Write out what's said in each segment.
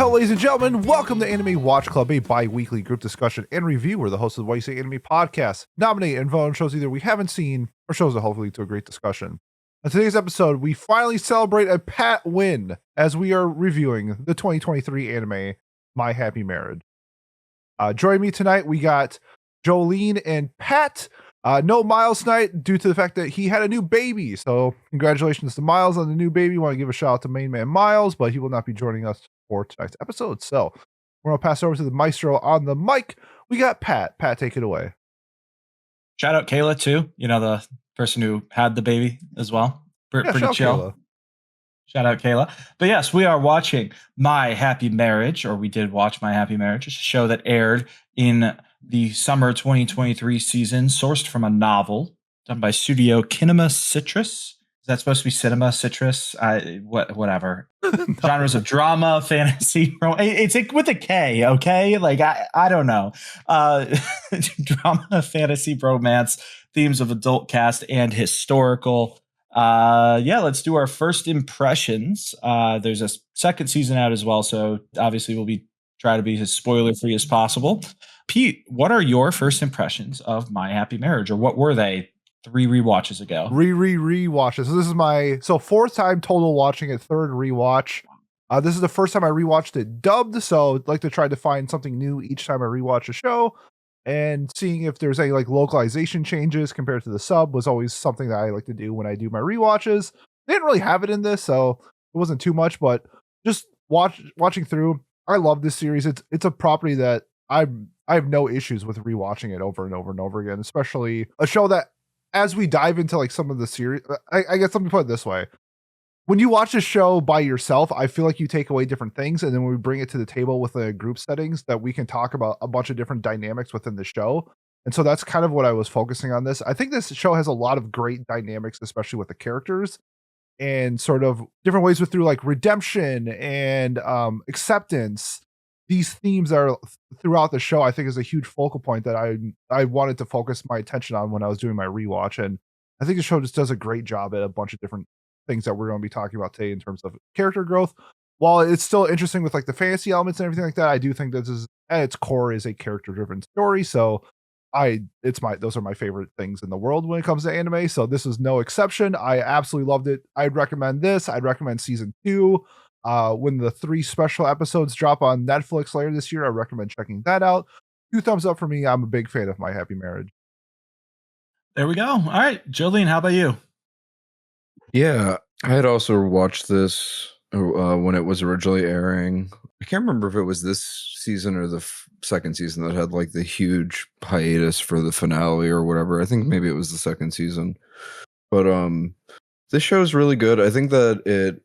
Hello, ladies and gentlemen. Welcome to Anime Watch Club, a bi-weekly group discussion and review where the host of the Why You Say Anime podcast nominate and vote on shows either we haven't seen or shows that hopefully lead to a great discussion. On today's episode, we finally celebrate a Pat win as we are reviewing the 2023 anime My Happy Marriage. Joining me tonight, we got Jolene and Pat. No Miles tonight due to the fact that he had a new baby. So congratulations to Miles on the new baby. Want to give a shout out to main man Miles, but he will not be joining us for tonight's episode. So we're going to pass over to the maestro on the mic. We got Pat. Pat, take it away. Shout out Kayla too. You know, the person who had the baby as well. Pretty chill. Kayla. Shout out Kayla. But yes, we are watching My Happy Marriage, or we did watch My Happy Marriage, a show that aired in the summer 2023 season, sourced from a novel done by Studio Kinema Citrus. Is that supposed to be Cinema Citrus? Whatever. Genres of drama, fantasy. It's with a K, okay? Like, I don't know. Drama, fantasy, romance, themes of adult cast, and historical. Let's do our first impressions. There's a second season out as well, so obviously we'll be try to be as spoiler-free as possible. Pete, what are your first impressions of My Happy Marriage, or what were they 3 rewatches ago? Rewatches. So this is my fourth time total watching it, third rewatch. This is the first time I rewatched it dubbed, so I'd like to try to find something new each time I rewatch a show, and seeing if there's any like localization changes compared to the sub was always something that I like to do when I do my rewatches. They didn't really have it in this, so it wasn't too much, but just watching through, I love this series. It's a property that I have no issues with rewatching it over and over and over again, especially a show that, as we dive into like some of the series, I guess let me put it this way. When you watch a show by yourself, I feel like you take away different things. And then when we bring it to the table with the group settings, that we can talk about a bunch of different dynamics within the show. And so that's kind of what I was focusing on this. I think this show has a lot of great dynamics, especially with the characters and sort of different ways through like redemption and acceptance. These themes are throughout the show, I think, is a huge focal point that I wanted to focus my attention on when I was doing my rewatch. And I think the show just does a great job at a bunch of different things that we're going to be talking about today in terms of character growth. While it's still interesting with like the fantasy elements and everything like that, I do think this is at its core is a character driven story. So those are my favorite things in the world when it comes to anime. So this is no exception. I absolutely loved it. I'd recommend this. I'd recommend season 2. When the 3 special episodes drop on Netflix later this year, I recommend checking that out. 2 thumbs up for me. I'm a big fan of My Happy Marriage. There we go. All right, Jolene, how about you? Yeah, I had also watched this when it was originally airing. I can't remember if it was this season or the second season that had like the huge hiatus for the finale or whatever. I think maybe it was the second season. But this show is really good. I think that it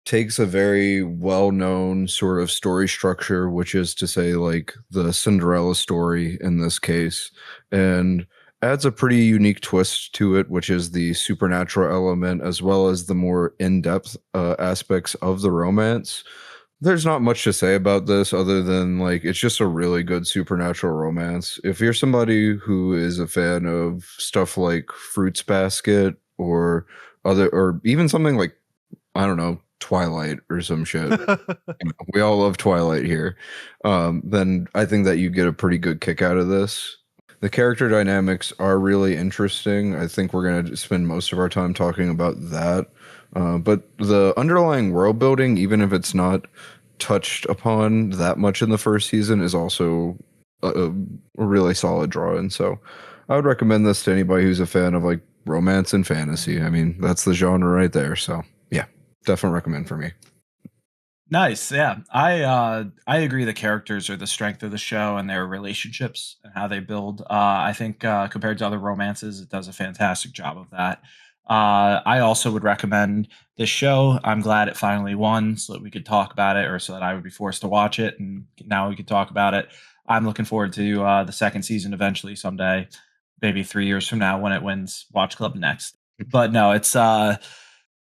takes a very well-known sort of story structure, which is to say like the Cinderella story in this case, and adds a pretty unique twist to it, which is the supernatural element as well as the more in-depth aspects of the romance. There's not much to say about this other than like it's just a really good supernatural romance. If you're somebody who is a fan of stuff like Fruits Basket or even something like, I don't know, Twilight or some shit. We all love Twilight here. Then I think that you get a pretty good kick out of this. The character dynamics are really interesting. I think we're going to spend most of our time talking about that. But the underlying world building, even if it's not touched upon that much in the first season, is also a really solid draw. And so I would recommend this to anybody who's a fan of like romance and fantasy. I mean, that's the genre right there. So yeah, definitely recommend for me. Nice. Yeah. I agree the characters are the strength of the show and their relationships and how they build. I think compared to other romances, it does a fantastic job of that. I also would recommend this show. I'm glad it finally won so that we could talk about it, or so that I would be forced to watch it. And now we could talk about it. I'm looking forward to the second season eventually someday, maybe 3 years from now when it wins Watch Club next. But no, it's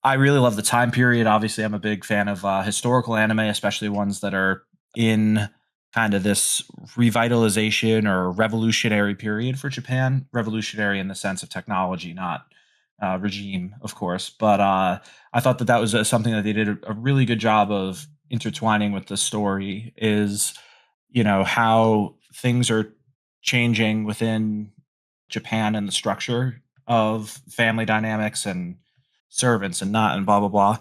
I really love the time period. Obviously, I'm a big fan of historical anime, especially ones that are in kind of this revitalization or revolutionary period for Japan. Revolutionary in the sense of technology, not regime, of course. But I thought that was something that they did a really good job of intertwining with the story is, how things are changing within Japan and the structure of family dynamics and servants and not and blah blah blah,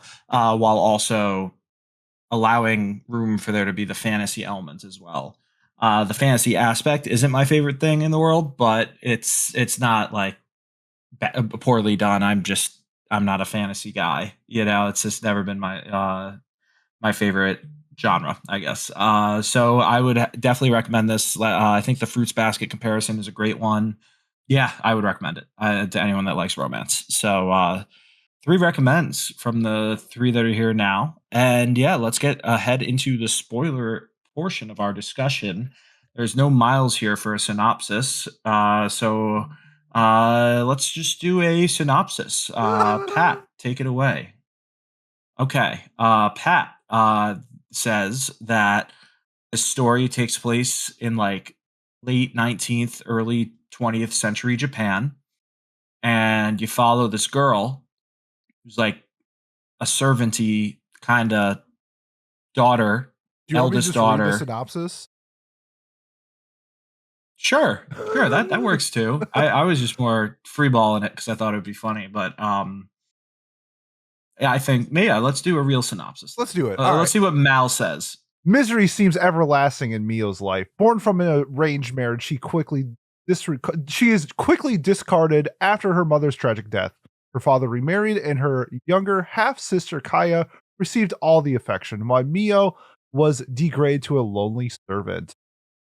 while also allowing room for there to be the fantasy elements as well. The fantasy aspect isn't my favorite thing in the world, but it's not like poorly done. I'm not a fantasy guy. It's just never been my favorite genre, I guess. So I would definitely recommend this. I think the Fruits Basket comparison is a great one. Yeah, I would recommend it to anyone that likes romance. So 3 recommends from the 3 that are here now. And yeah, let's get ahead into the spoiler portion of our discussion. There's no Miles here for a synopsis. So let's just do a synopsis. Pat, take it away. Okay. Pat says that the story takes place in like late 19th, early 20th century Japan. And you follow this girl who's like a servanty kind of daughter, Do you want me to eldest just read the daughter. synopsis? Sure, that works too. I was just more freeballing it because I thought it would be funny, but yeah, I think let's do a real synopsis. Let's do it. Let's see what Mal says. Misery seems everlasting in Miyo's life. Born from an arranged marriage, she is quickly discarded after her mother's tragic death. Her father remarried, and her younger half-sister Kaya received all the affection, while Miyo was degraded to a lonely servant.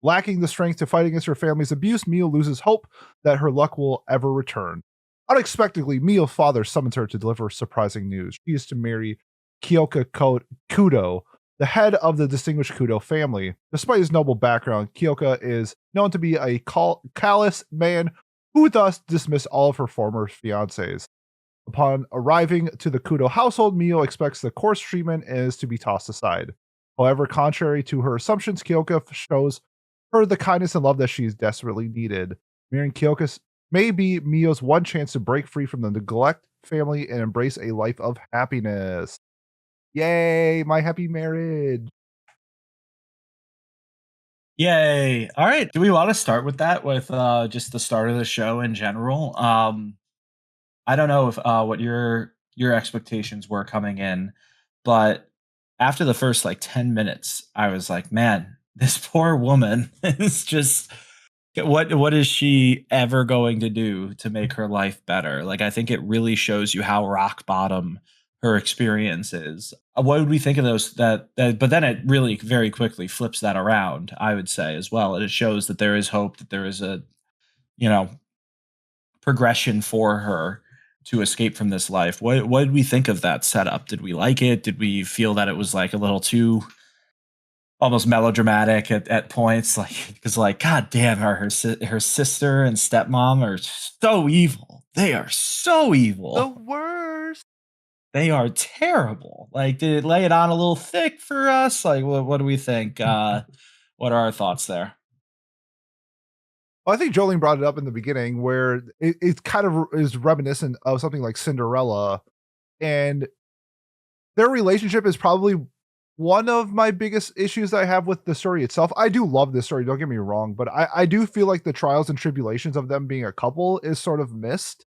Lacking the strength to fight against her family's abuse, Miyo loses hope that her luck will ever return. Unexpectedly, Miyo's father summons her to deliver surprising news. She is to marry Kiyoka TOO, the head of the distinguished Kudo family. Despite his noble background, Kiyoka is known to be a callous man who thus dismissed all of her former fiancés. Upon arriving to the Kudo household, Miyo expects the coarse treatment and is to be tossed aside. However, contrary to her assumptions, Kiyoka shows her the kindness and love that she is desperately needed. Marrying Kiyoka may be Miyo's one chance to break free from the neglect family and embrace a life of happiness. Yay, my happy marriage. Yay. All right. Do we want to start with that, with just the start of the show in general? I don't know if what your expectations were coming in, but after the first like 10 minutes, I was like, man, this poor woman is just what is she ever going to do to make her life better? Like, I think it really shows you how rock bottom her experience is. What would we think of those but then it really very quickly flips that around, I would say, as well. And it shows that there is hope, that there is a, progression for her to escape from this life. What did we think of that setup? Did we like it? Did we feel that it was like a little too almost melodramatic at points? Like, because like, god damn, her sister and stepmom are so evil. They are so evil. The worst. They are terrible. Like, did it lay it on a little thick for us? Like, what do we think? What are our thoughts there? Well, I think Jolene brought it up in the beginning where it kind of is reminiscent of something like Cinderella, and their relationship is probably one of my biggest issues I have with the story itself. I do love this story, don't get me wrong, but I do feel like the trials and tribulations of them being a couple is sort of missed.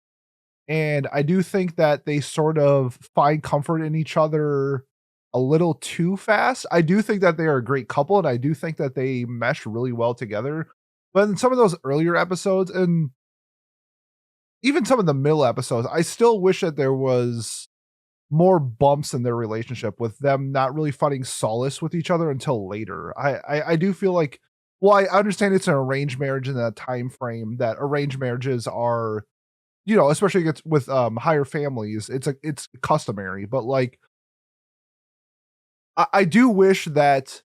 And I do think that they sort of find comfort in each other a little too fast. I do think that they are a great couple, and I do think that they mesh really well together. But in some of those earlier episodes, and even some of the middle episodes, I still wish that there was more bumps in their relationship, with them not really finding solace with each other until later. I do feel like, well, I understand it's an arranged marriage in that time frame, that arranged marriages are, especially with higher families, it's customary. But like, I do wish that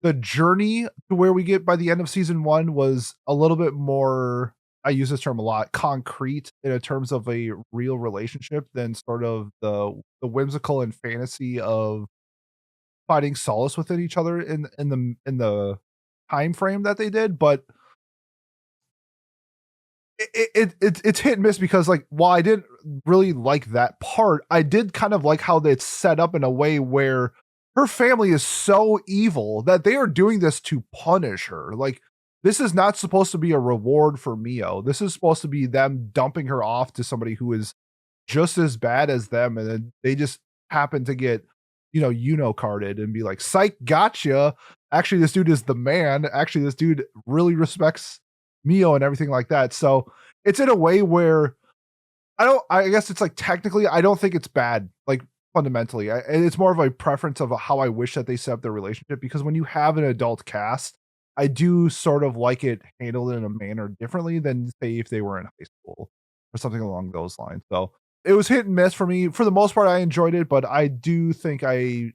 the journey to where we get by the end of season 1 was a little bit more, I use this term a lot, concrete in terms of a real relationship than sort of the whimsical and fantasy of finding solace within each other in the time frame that they did. But it's hit and miss, because like, while I didn't really like that part, I did kind of like how it's set up in a way where her family is so evil that they are doing this to punish her. Like, this is not supposed to be a reward for Miyo. This is supposed to be them dumping her off to somebody who is just as bad as them, and then they just happen to get, carded and be like, "Psych, gotcha." Actually, this dude is the man. Actually, this dude really respects Miyo and everything like that. So it's in a way where I guess it's like technically, I don't think it's bad. Like fundamentally, and it's more of a preference of how I wish that they set up their relationship, because when you have an adult cast, I do sort of like it handled in a manner differently than say if they were in high school or something along those lines. So it was hit and miss for me. For the most part, I enjoyed it, but I do think I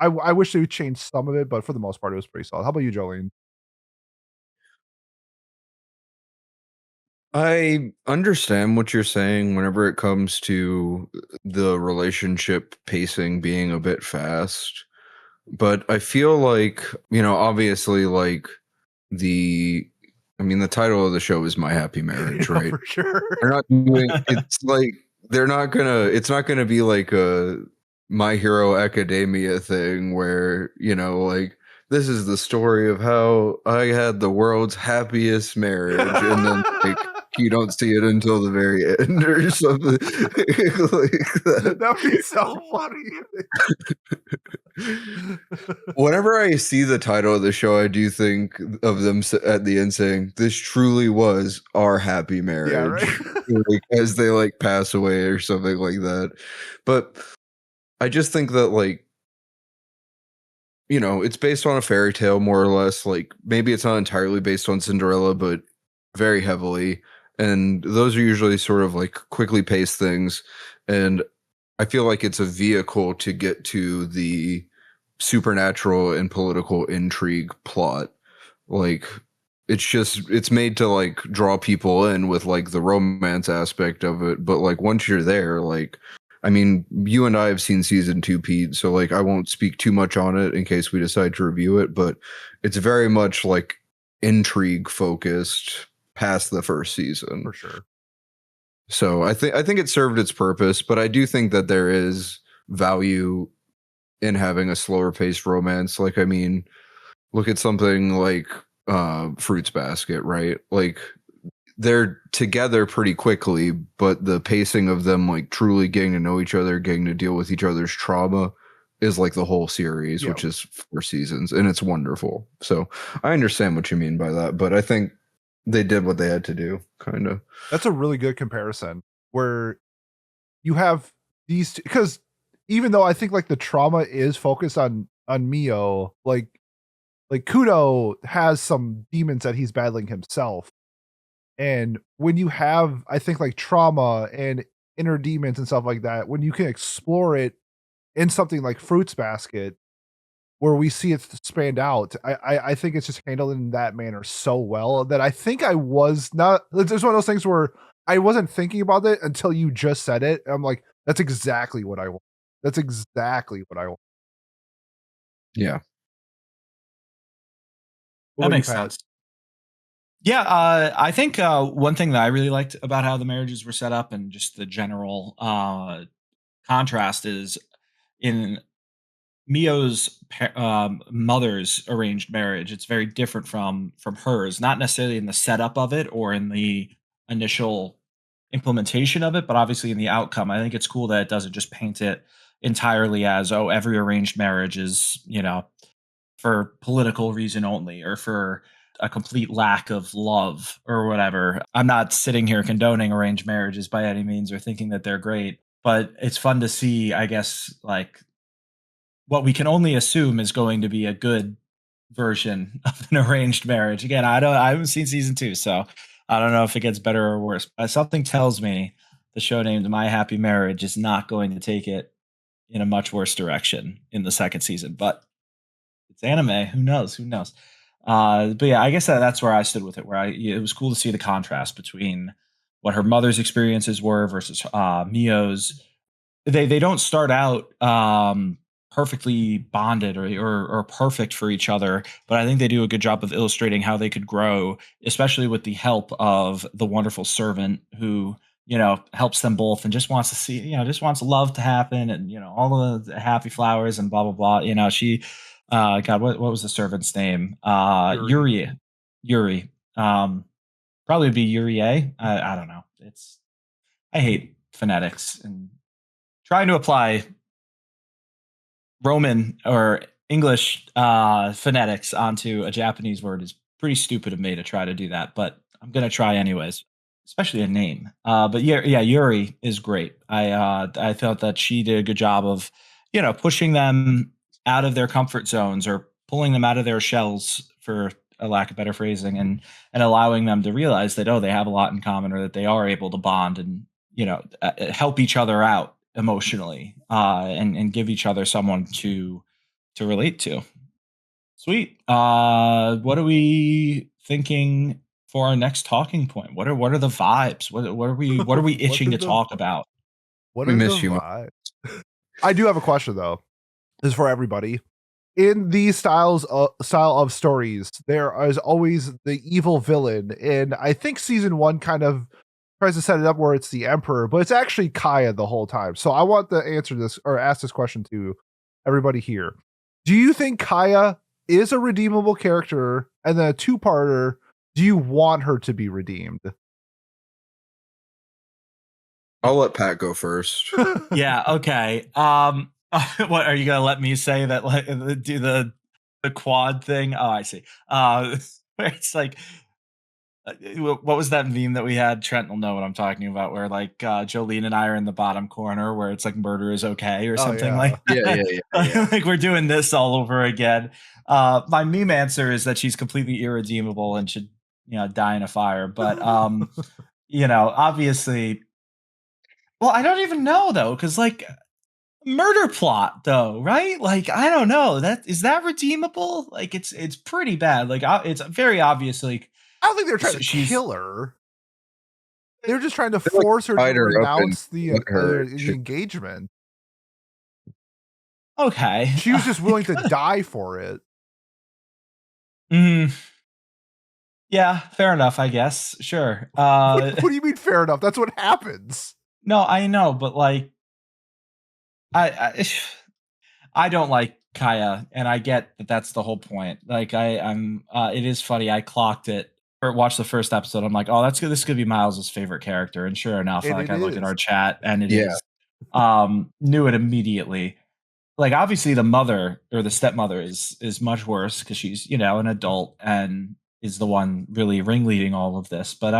wish they would change some of it, but for the most part, it was pretty solid. How about you, Jolene? I understand what you're saying whenever it comes to the relationship pacing being a bit fast, but I feel like, obviously, like the the title of the show is My Happy Marriage, right? For sure. They're not doing it's like it's not gonna be like a My Hero Academia thing where, like, this is the story of how I had the world's happiest marriage, and then like you don't see it until the very end or something like that. That would be so funny. Whenever I see the title of the show, I do think of them at the end saying, "This truly was our happy marriage," Yeah, right. like, as they like pass away or something like that. But I just think that, like, it's based on a fairy tale, more or less. Like, maybe it's not entirely based on Cinderella, but very heavily. And those are usually sort of like quickly paced things. And I feel like it's a vehicle to get to the supernatural and political intrigue plot. Like, it's made to like draw people in with like the romance aspect of it. But like once you're there, like, you and I have seen season 2, Pete, so like I won't speak too much on it in case we decide to review it, but it's very much like intrigue focused past the first season. For sure. So I think it served its purpose, but I do think that there is value in having a slower paced romance. Like, look at something like Fruits Basket, right? Like, they're together pretty quickly, but the pacing of them like truly getting to know each other, getting to deal with each other's trauma is like the whole series, which is 4 seasons, and it's wonderful. So I understand what you mean by that, but I think they did what they had to do, kind of. That's a really good comparison where you have these, because even though I think like the trauma is focused on Miyo, like Kudo has some demons that he's battling himself. And when you have, I think, like trauma and inner demons and stuff like that, when you can explore it in something like Fruits Basket, where we see it spanned out, I think it's just handled in that manner so well that I think I was not. It's one of those things where I wasn't thinking about it until you just said it. I'm like, that's exactly what I want. That's exactly what I want. Yeah. That makes sense. Yeah, I think one thing that I really liked about how the marriages were set up and just the general contrast is in Miyo's mother's arranged marriage. It's very different from hers, not necessarily in the setup of it or in the initial implementation of it, but obviously in the outcome. I think it's cool that it doesn't just paint it entirely as, oh, every arranged marriage is, for political reason only or for a complete lack of love or whatever. I'm not sitting here condoning arranged marriages by any means or thinking that they're great, but it's fun to see, I guess, like what we can only assume is going to be a good version of an arranged marriage. Again, I haven't seen season 2, so I don't know if it gets better or worse. But something tells me the show named My Happy Marriage is not going to take it in a much worse direction in the second season, but it's anime. Who knows? Who knows? But yeah, I guess that's where I stood with it. It was cool to see the contrast between what her mother's experiences were versus Mio's. They don't start out perfectly bonded or perfect for each other, but I think they do a good job of illustrating how they could grow, especially with the help of the wonderful servant who helps them both and just wants to see, just wants love to happen and, all the happy flowers and blah, blah, blah. She, God, what was the servant's name? Yuri. Yuri. Probably be Yuri. I don't know. I hate phonetics and trying to apply Roman or English phonetics onto a Japanese word is pretty stupid of me to try to do that, but I'm gonna try anyways, especially a name. But yeah, Yuri is great. I thought that she did a good job of, pushing them out of their comfort zones or pulling them out of their shells, for a lack of better phrasing, and allowing them to realize that they have a lot in common, or that they are able to bond and help each other out emotionally, and give each other someone to relate to. Sweet. What are we thinking for our next talking point? What are the vibes? What are we itching to talk about? What We are miss the you. vibes? I do have a question though. This is for everybody. In these style of stories, there is always the evil villain, and I think season 1 kind of tries to set it up where it's the emperor, but it's actually Kaya the whole time. So I want to answer this or ask this question to everybody here. Do you think Kaya is a redeemable character? And then a two-parter, do you want her to be redeemed? I'll let Pat go first. Yeah, okay. What are you gonna let me say that, like, do the quad thing? Oh, I see. Where it's like, what was that meme that we had? Trent will know what I'm talking about. Where like Jolene and I are in the bottom corner, where it's like murder is okay or something like that. Yeah. Like we're doing this all over again. My meme answer is that she's completely irredeemable and should die in a fire. But obviously, well, I don't even know though, because like murder plot though, right? Like I don't know, that is that redeemable? Like it's pretty bad. Like it's very obviously. I don't think they're trying So to she's kill her. They're just trying to They're, like, force her to tied her up and renounce the let her the shoot. engagement. okay. She was just willing to die for it. Yeah, fair enough, I guess. Sure. What do you mean fair enough? That's what happens. No, I know, but like I I don't like Kaya, and I get that that's the whole point. Like I'm it is funny. I clocked it or watched the first episode. I'm like, oh, that's good. This could be Miles's favorite character, and sure enough, And like it I look at is. our chat, and it Yeah. is. Knew it immediately. Like obviously, the mother or the stepmother is much worse because she's an adult and is the one really ringleading all of this. But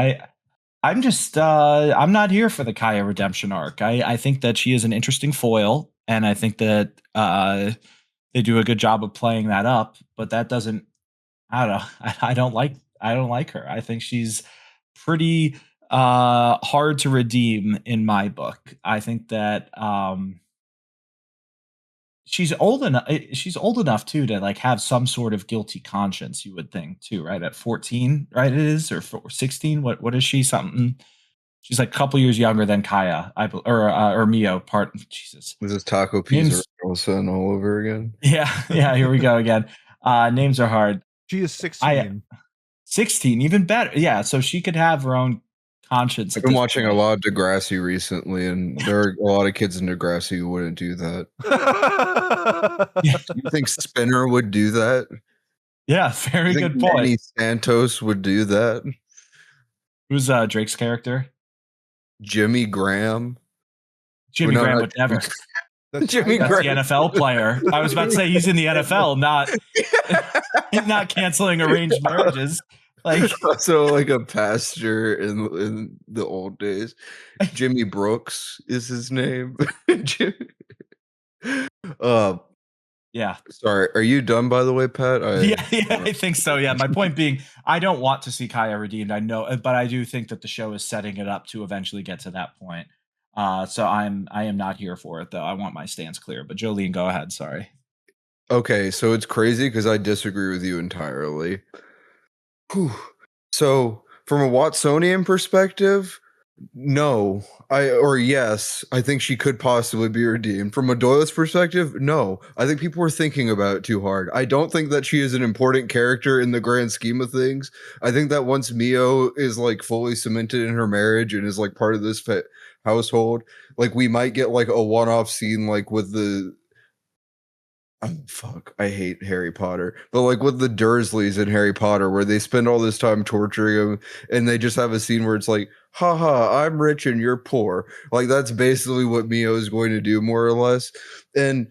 I'm just I'm not here for the Kaya redemption arc. I think that she is an interesting foil, and I think that they do a good job of playing that up. But that doesn't. I don't know. I don't like her. I think she's pretty hard to redeem in my book. I think that she's old enough. She's old enough too to like have some sort of guilty conscience. You would think too, right? At 14, right? It is or 16. What is she? Something. She's like a couple years younger than Kaya, or Miyo. Jesus. This is Taco Names- Pizza Son all over again. Yeah. Here we go again. Names are hard. She is 16. 16, even better. Yeah, so she could have her own conscience. I've been watching a lot of Degrassi recently, and there are a lot of kids in Degrassi who wouldn't do that. You think Spinner would do that? Yeah, very You think good point. Manny Santos would do that? Who's Drake's character? Jimmy Graham. Jimmy Graham would never. That's Jimmy That's Graham. the NFL player. I was about to say he's in the NFL, not canceling arranged marriages. Like So like a pastor in the old days. Jimmy Brooks is his name. yeah. Sorry, are you done by the way, Pat? Yeah, I think so. Yeah. My point being, I don't want to see Kaya redeemed. I know, but I do think that the show is setting it up to eventually get to that point. So I am not here for it though. I want my stance clear. But Jolene, go ahead. Sorry. Okay, so it's crazy because I disagree with you entirely. Whew. So from a Watsonian perspective, No, yes, I think she could possibly be redeemed. From a Doyle's perspective, no. I think people are thinking about it too hard. I don't think that she is an important character in the grand scheme of things. I think that once Miyo is like fully cemented in her marriage and is like part of this household, like we might get like a one-off scene like with the oh, fuck, I hate Harry Potter. But like with the Dursleys in Harry Potter, where they spend all this time torturing him, and they just have a scene where it's like, haha, I'm rich and you're poor. Like that's basically what Mio is going to do, more or less. And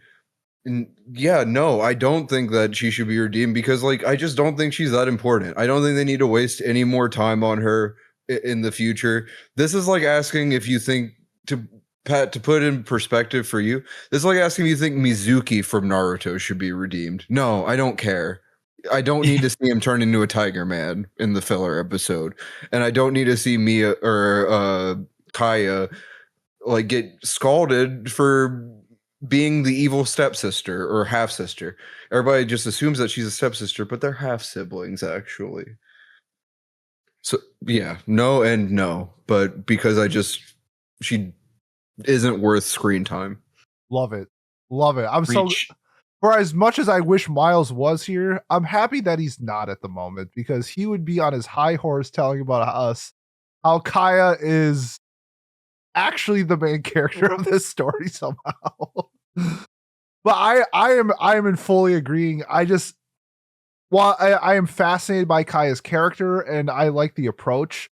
yeah, no, I don't think that she should be redeemed because like I just don't think she's that important. I don't think they need to waste any more time on her in the future. This is like asking if you think to Pat, to put in perspective for you, this is like asking if you think Mizuki from Naruto should be redeemed. No, I don't care. I don't need to see him turn into a Tiger Man in the filler episode, and I don't need to see Mia or Kaya like get scalded for being the evil stepsister or half sister. Everybody just assumes that she's a stepsister, but they're half siblings actually. So yeah, no and no, but because she isn't worth screen time. Love it. Love it. I'm Reach. so for as much as I wish Miles was here, I'm happy that he's not at the moment because he would be on his high horse telling about us how Kaya is actually the main character of this story somehow. But I am in fully agreeing. While I am fascinated by Kaya's character and I like the approach,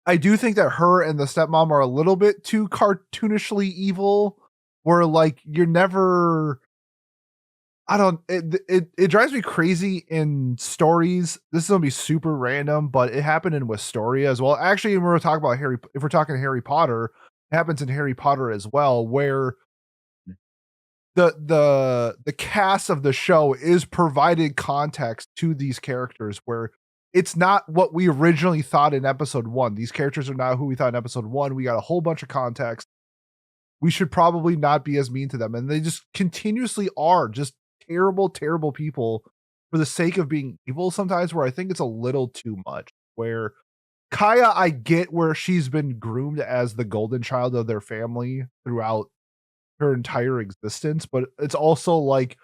I do think that her and the stepmom are a little bit too cartoonishly evil. Where like you're never, I don't. It drives me crazy in stories. This is gonna be super random, but it happened in Wisteria as well. Actually, when we're talking about if we're talking Harry Potter, it happens in Harry Potter as well, where the cast of the show is provided context to these characters where it's not what we originally thought in episode 1. These characters are not who we thought in episode 1. We got a whole bunch of context. We should probably not be as mean to them, and they just continuously are just terrible, terrible people for the sake of being evil sometimes, where I think it's a little too much. Where Kaya, I get where she's been groomed as the golden child of their family throughout her entire existence, but it's also like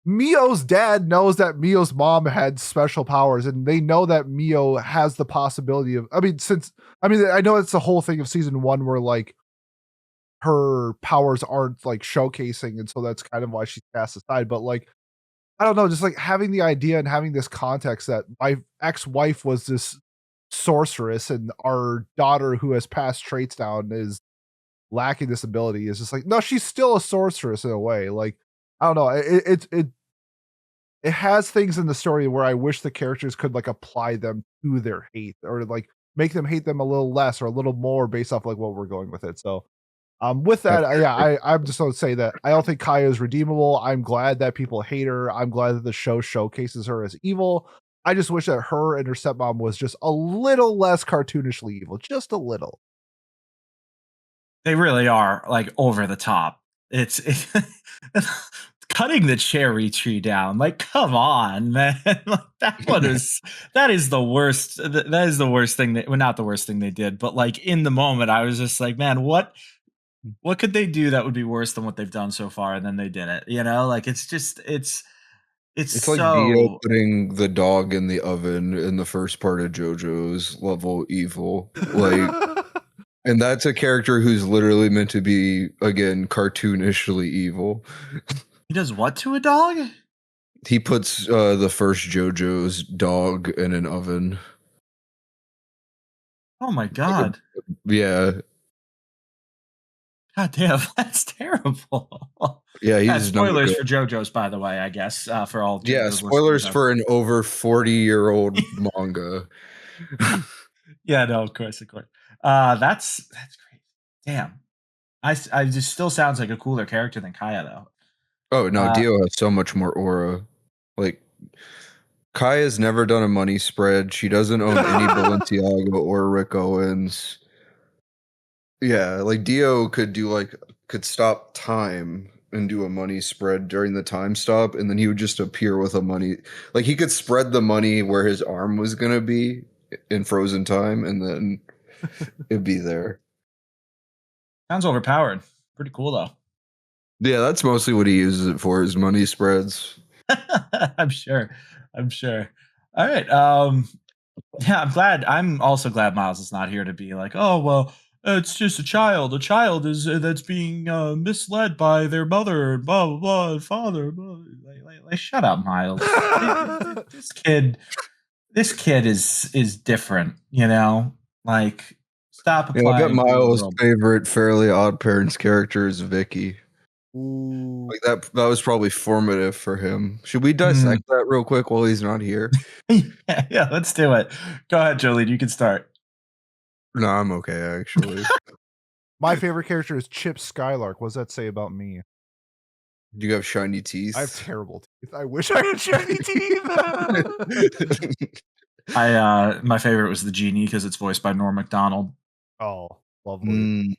Mio's dad knows that Mio's mom had special powers, and they know that Mio has the possibility of. I know it's the whole thing of season 1 where like her powers aren't like showcasing, and so that's kind of why she's cast aside. But like, I don't know, just like having the idea and having this context that my ex-wife was this sorceress, and our daughter who has passed traits down is lacking this ability is just like, no, she's still a sorceress in a way. Like, I don't know. It has things in the story where I wish the characters could like apply them to their hate or like make them hate them a little less or a little more based off like what we're going with it. So with that, I'm just going to say that I don't think Kaya is redeemable. I'm glad that people hate her. I'm glad that the show showcases her as evil. I just wish that her and her stepmom was just a little less cartoonishly evil, just a little. They really are like over the top. It's cutting the cherry tree down. Like, come on, man. Like, that is the worst. That is the worst thing well, not the worst thing they did, but like in the moment, I was just like, man, what could they do that would be worse than what they've done so far? And then they did it. You know, like it's just It's like Dio putting the dog in the oven in the first part of JoJo's level evil. Like and that's a character who's literally meant to be, again, cartoonishly evil. He does what to a dog? He puts the first JoJo's dog in an oven. Oh my god. Yeah. God damn, that's terrible. Yeah, he's spoilers for JoJo's, by the way, I guess, for all JoJo's spoilers for an over 40-year-old manga. Yeah, no, of course. That's great. Damn. I just still sounds like a cooler character than Kaya, though. Oh, no, Dio has so much more aura. Like, Kaya's never done a money spread. She doesn't own any Balenciaga or Rick Owens. Yeah, like Dio could stop time and do a money spread during the time stop, and then he would just appear with a money. Like, he could spread the money where his arm was going to be in frozen time, and then it'd be there. Sounds overpowered. Pretty cool though. Yeah, that's mostly what he uses it for, his money spreads. I'm sure. All right. Yeah, I'm also glad Miles is not here to be like, oh well, it's just a child. A child is that's being misled by their mother, blah blah blah, father. Blah. Like, shut up, Miles. This kid is different. Like stop Yeah, I bet applying real Miles' world. favorite Fairly Odd Parents character is Vicky. Ooh. Like that was probably formative for him. Should we dissect that real quick while he's not here? Yeah, let's do it. Go ahead, Jolene. You can start. No, I'm okay actually. My favorite character is Chip Skylark. What does that say about me? Do you have shiny teeth? I have terrible teeth. I wish I had shiny teeth. My favorite was the genie because it's voiced by Norm Macdonald. Oh, lovely.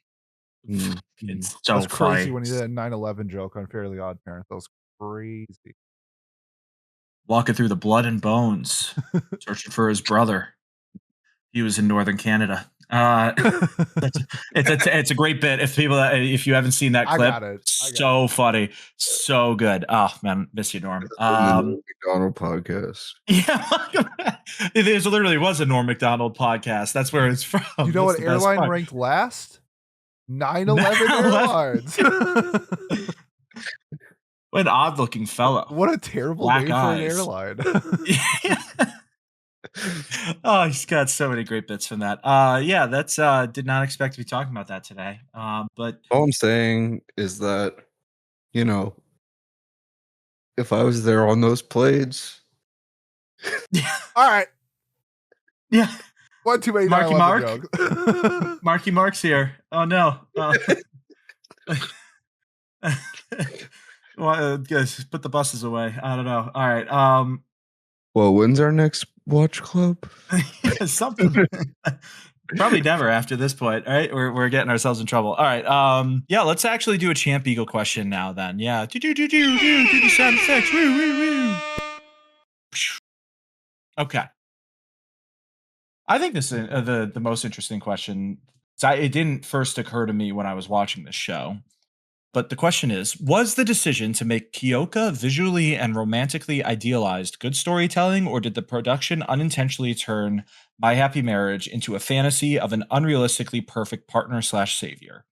It's so That's crazy funny. when he did a 9/11 joke on Fairly Odd Parents. That was crazy. Walking through the blood and bones, searching for his brother. He was in northern Canada. It's a great bit. If you haven't seen that clip, I got it. So funny, so good. Oh man, miss you, Norm. McDonald podcast. Yeah, it literally was a Norm Macdonald podcast. That's where it's from. You know what airline ranked last? 9/11 Airlines. What an odd-looking fellow. What a terrible Black name eyes. for an airline. Oh, he's got so many great bits from that. Yeah, that's did not expect to be talking about that today. But all I'm saying is that, if I was there on those planes. All right. Yeah. One too many Marky Mark. Jokes. Marky Mark's here. Oh no. Well, guys, put the buses away. I don't know. All right. Well, when's our next watch club? Something. Probably never after this point. All right, we're getting ourselves in trouble. All right. Yeah, let's actually do a Champ Eagle question now. Then, yeah. Do the sound effects. Woo woo woo. Okay. I think this is the most interesting question. It didn't first occur to me when I was watching this show. But the question is, was the decision to make Kiyoka visually and romantically idealized good storytelling, or did the production unintentionally turn My Happy Marriage into a fantasy of an unrealistically perfect partner/savior?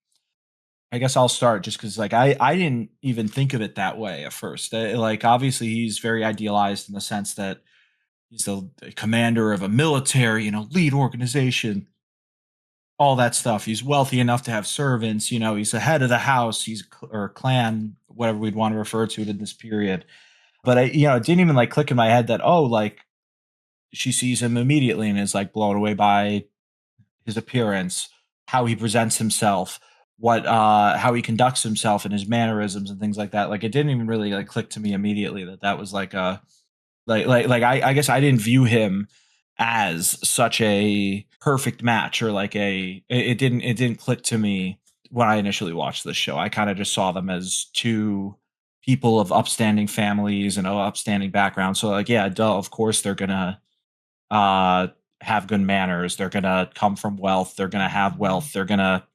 I guess I'll start just because I didn't even think of it that way at first. Obviously he's very idealized in the sense that he's the commander of a military, lead organization. All that stuff. He's wealthy enough to have servants. He's the head of the house. Or clan, whatever we'd want to refer to it in this period. But it didn't even click in my head that she sees him immediately and is blown away by his appearance, how he presents himself, how he conducts himself and his mannerisms and things like that. It didn't even really click to me immediately that was I guess I didn't view him as such a perfect match, or it didn't click to me when I initially watched this show. I kind of just saw them as two people of upstanding families and upstanding backgrounds. So of course they're gonna have good manners. They're gonna come from wealth. They're gonna have wealth. They're gonna,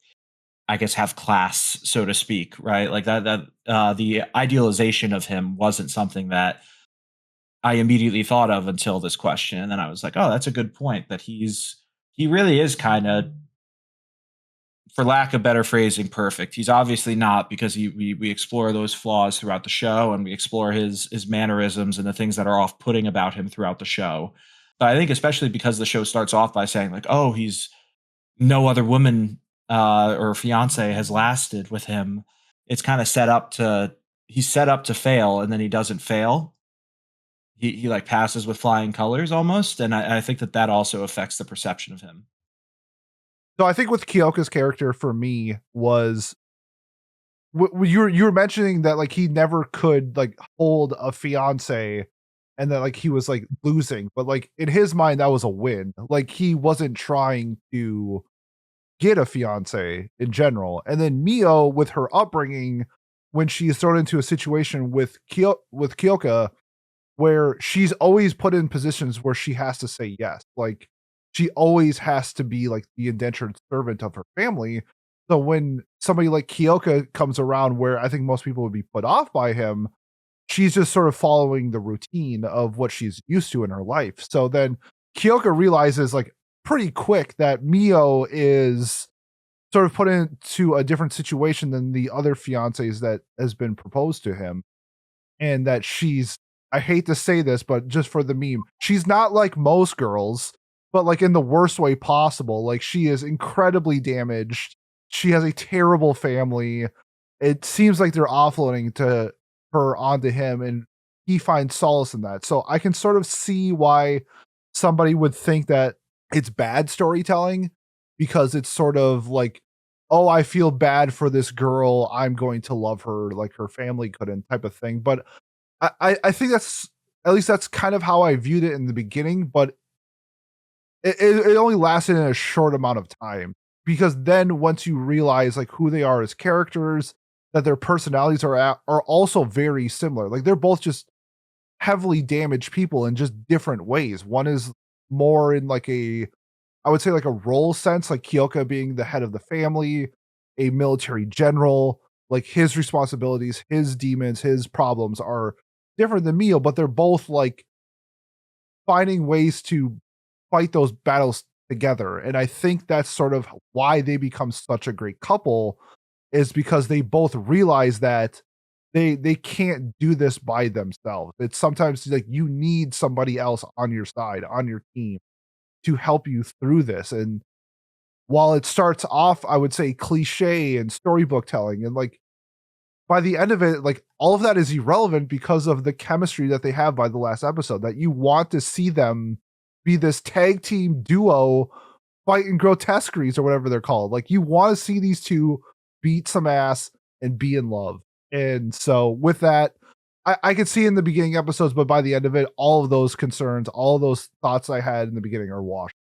I guess, have class, so to speak, right? The idealization of him wasn't something that I immediately thought of until this question. And then I was like, oh, that's a good point, that he really is kind of, for lack of better phrasing, perfect. He's obviously not, because we explore those flaws throughout the show, and we explore his mannerisms and the things that are off-putting about him throughout the show. But I think especially because the show starts off by saying oh, he's no other woman or fiance has lasted with him. It's kind of he's set up to fail, and then he doesn't fail. He passes with flying colors almost, and I think that also affects the perception of him. So I think with Kiyoka's character for me was you were mentioning that he never could hold a fiance, and that he was losing, but in his mind that was a win. He wasn't trying to get a fiance in general. And then Miyo, with her upbringing, when she is thrown into a situation with Kiyoka, where she's always put in positions where she has to say yes. she always has to be like the indentured servant of her family. So when somebody like Kiyoka comes around, where I think most people would be put off by him, she's just sort of following the routine of what she's used to in her life. So then Kiyoka realizes like pretty quick that Miyo is sort of put into a different situation than the other fiancés that has been proposed to him, and that she's, I hate to say this, but just for the meme, she's not like most girls, but like in the worst way possible. Like she is incredibly damaged. She has a terrible family. It seems like they're offloading to her onto him, and he finds solace in that. So I can sort of see why somebody would think that it's bad storytelling, because it's sort of like, oh, I feel bad for this girl, I'm going to love her like her family couldn't, type of thing. But I think that's, at least that's kind of how I viewed it in the beginning, but it only lasted in a short amount of time, because then once you realize like who they are as characters, that their personalities are also very similar. Like they're both just heavily damaged people in just different ways. One is more in like a, I would say like a role sense, like Kyoka being the head of the family, a military general, like his responsibilities, his demons, his problems are different than Mio, but they're both like finding ways to fight those battles together. And I think that's sort of why they become such a great couple, is because they both realize that they can't do this by themselves. It's sometimes like you need somebody else on your side, on your team, to help you through this. And while it starts off, I would say cliche and storybook telling, and like by the end of it, like all of that is irrelevant because of the chemistry that they have by the last episode, that you want to see them be this tag team duo fighting grotesqueries or whatever they're called. Like you want to see these two beat some ass and be in love. And so with that, I could see in the beginning episodes, but by the end of it, all of those concerns, all of those thoughts I had in the beginning are washed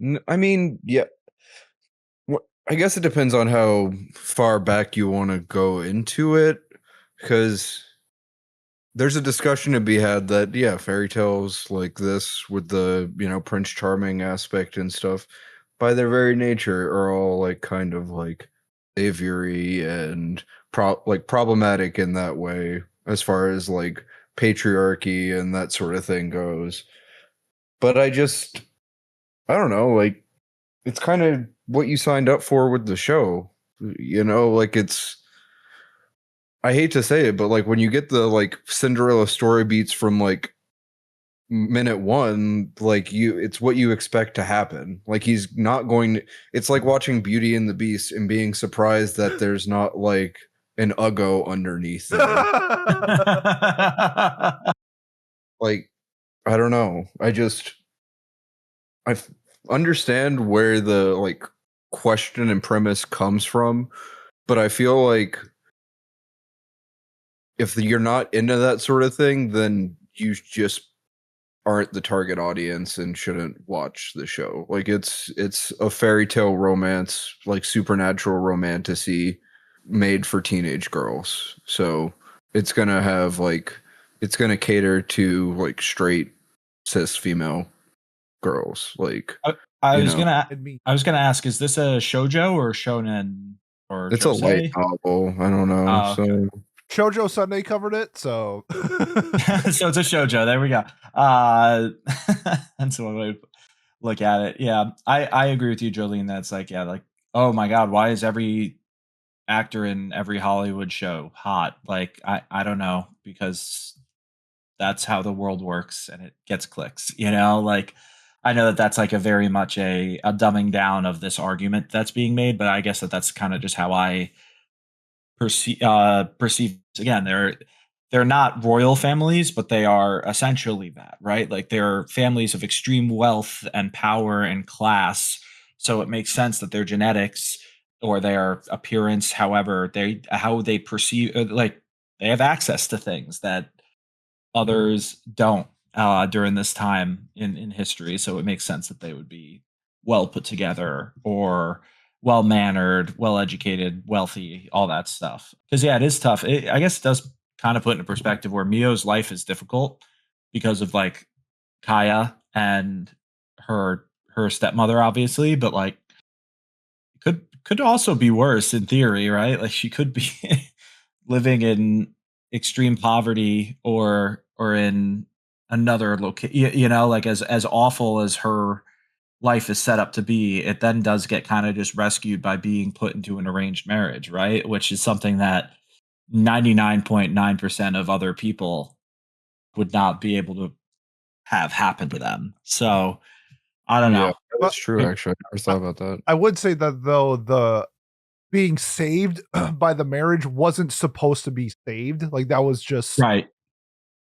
away. I mean, yeah. I guess it depends on how far back you want to go into it, because there's a discussion to be had that, yeah, fairy tales like this with the, Prince Charming aspect and stuff, by their very nature, are all like kind of like savory and problematic in that way, as far as like patriarchy and that sort of thing goes. But I don't know, like it's kind of what you signed up for with the show. Like I hate to say it, but like when you get the like Cinderella story beats from like minute one, like it's what you expect to happen. Like he's not going to, it's like watching Beauty and the Beast and being surprised that there's not like an Uggo underneath there. Like, I don't know. I understand where the like question and premise comes from, but I feel like if you're not into that sort of thing, then you just aren't the target audience and shouldn't watch the show. Like it's a fairy tale romance, like supernatural romantasy made for teenage girls. So it's gonna have like, it's gonna cater to like straight cis female girls. Like I you was know. gonna ask, is this a shoujo or shonen or It's a light josei? novel. I don't know. Oh, okay. So Shoujo Sunday covered it, so So it's a shoujo. There we go. That's one way to look at it. Yeah, I agree with you, Jolene. That's like, yeah, like, oh my god, why is every actor in every Hollywood show hot? Like, I don't know, because that's how the world works and it gets clicks. Like I know that that's like a very much a dumbing down of this argument that's being made, but I guess that's kind of just how I perceive. Again, they're not royal families, but they are essentially that, right? Like they're families of extreme wealth and power and class. So it makes sense that their genetics or their appearance, however, how they perceive, like they have access to things that others don't during this time in history. So it makes sense that they would be well put together or well mannered, well educated, wealthy, all that stuff. Because yeah, it is tough. I guess it does kind of put into perspective where Mio's life is difficult because of like Kaya and her stepmother, obviously, but like could also be worse in theory, right? Like she could be living in extreme poverty or in another location, like as awful as her life is set up to be, it then does get kind of just rescued by being put into an arranged marriage, right? Which is something that 99.9% of other people would not be able to have happen to them. So I don't Yeah, know. that's But true. Actually, I never thought about that. I would say that though the being saved by the marriage wasn't supposed to be saved. Like that was just Right.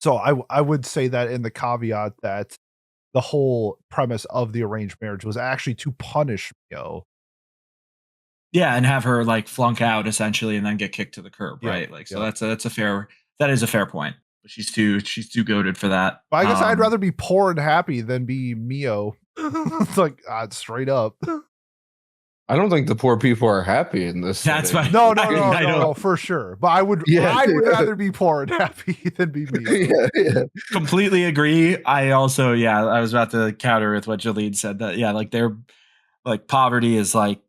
so I would say that in the caveat that the whole premise of the arranged marriage was actually to punish Mio. Yeah, and have her like flunk out essentially and then get kicked to the curb, Yep, right? Like so yep. that is a fair point. But she's too goaded for that. But I guess I'd rather be poor and happy than be Mio. It's like straight up. I don't think the poor people are happy in this. That's setting. my No, for sure. But I would rather be poor and happy than be Mio. yeah. completely agree. I also, I was about to counter with what Jolene said that, like their like poverty is like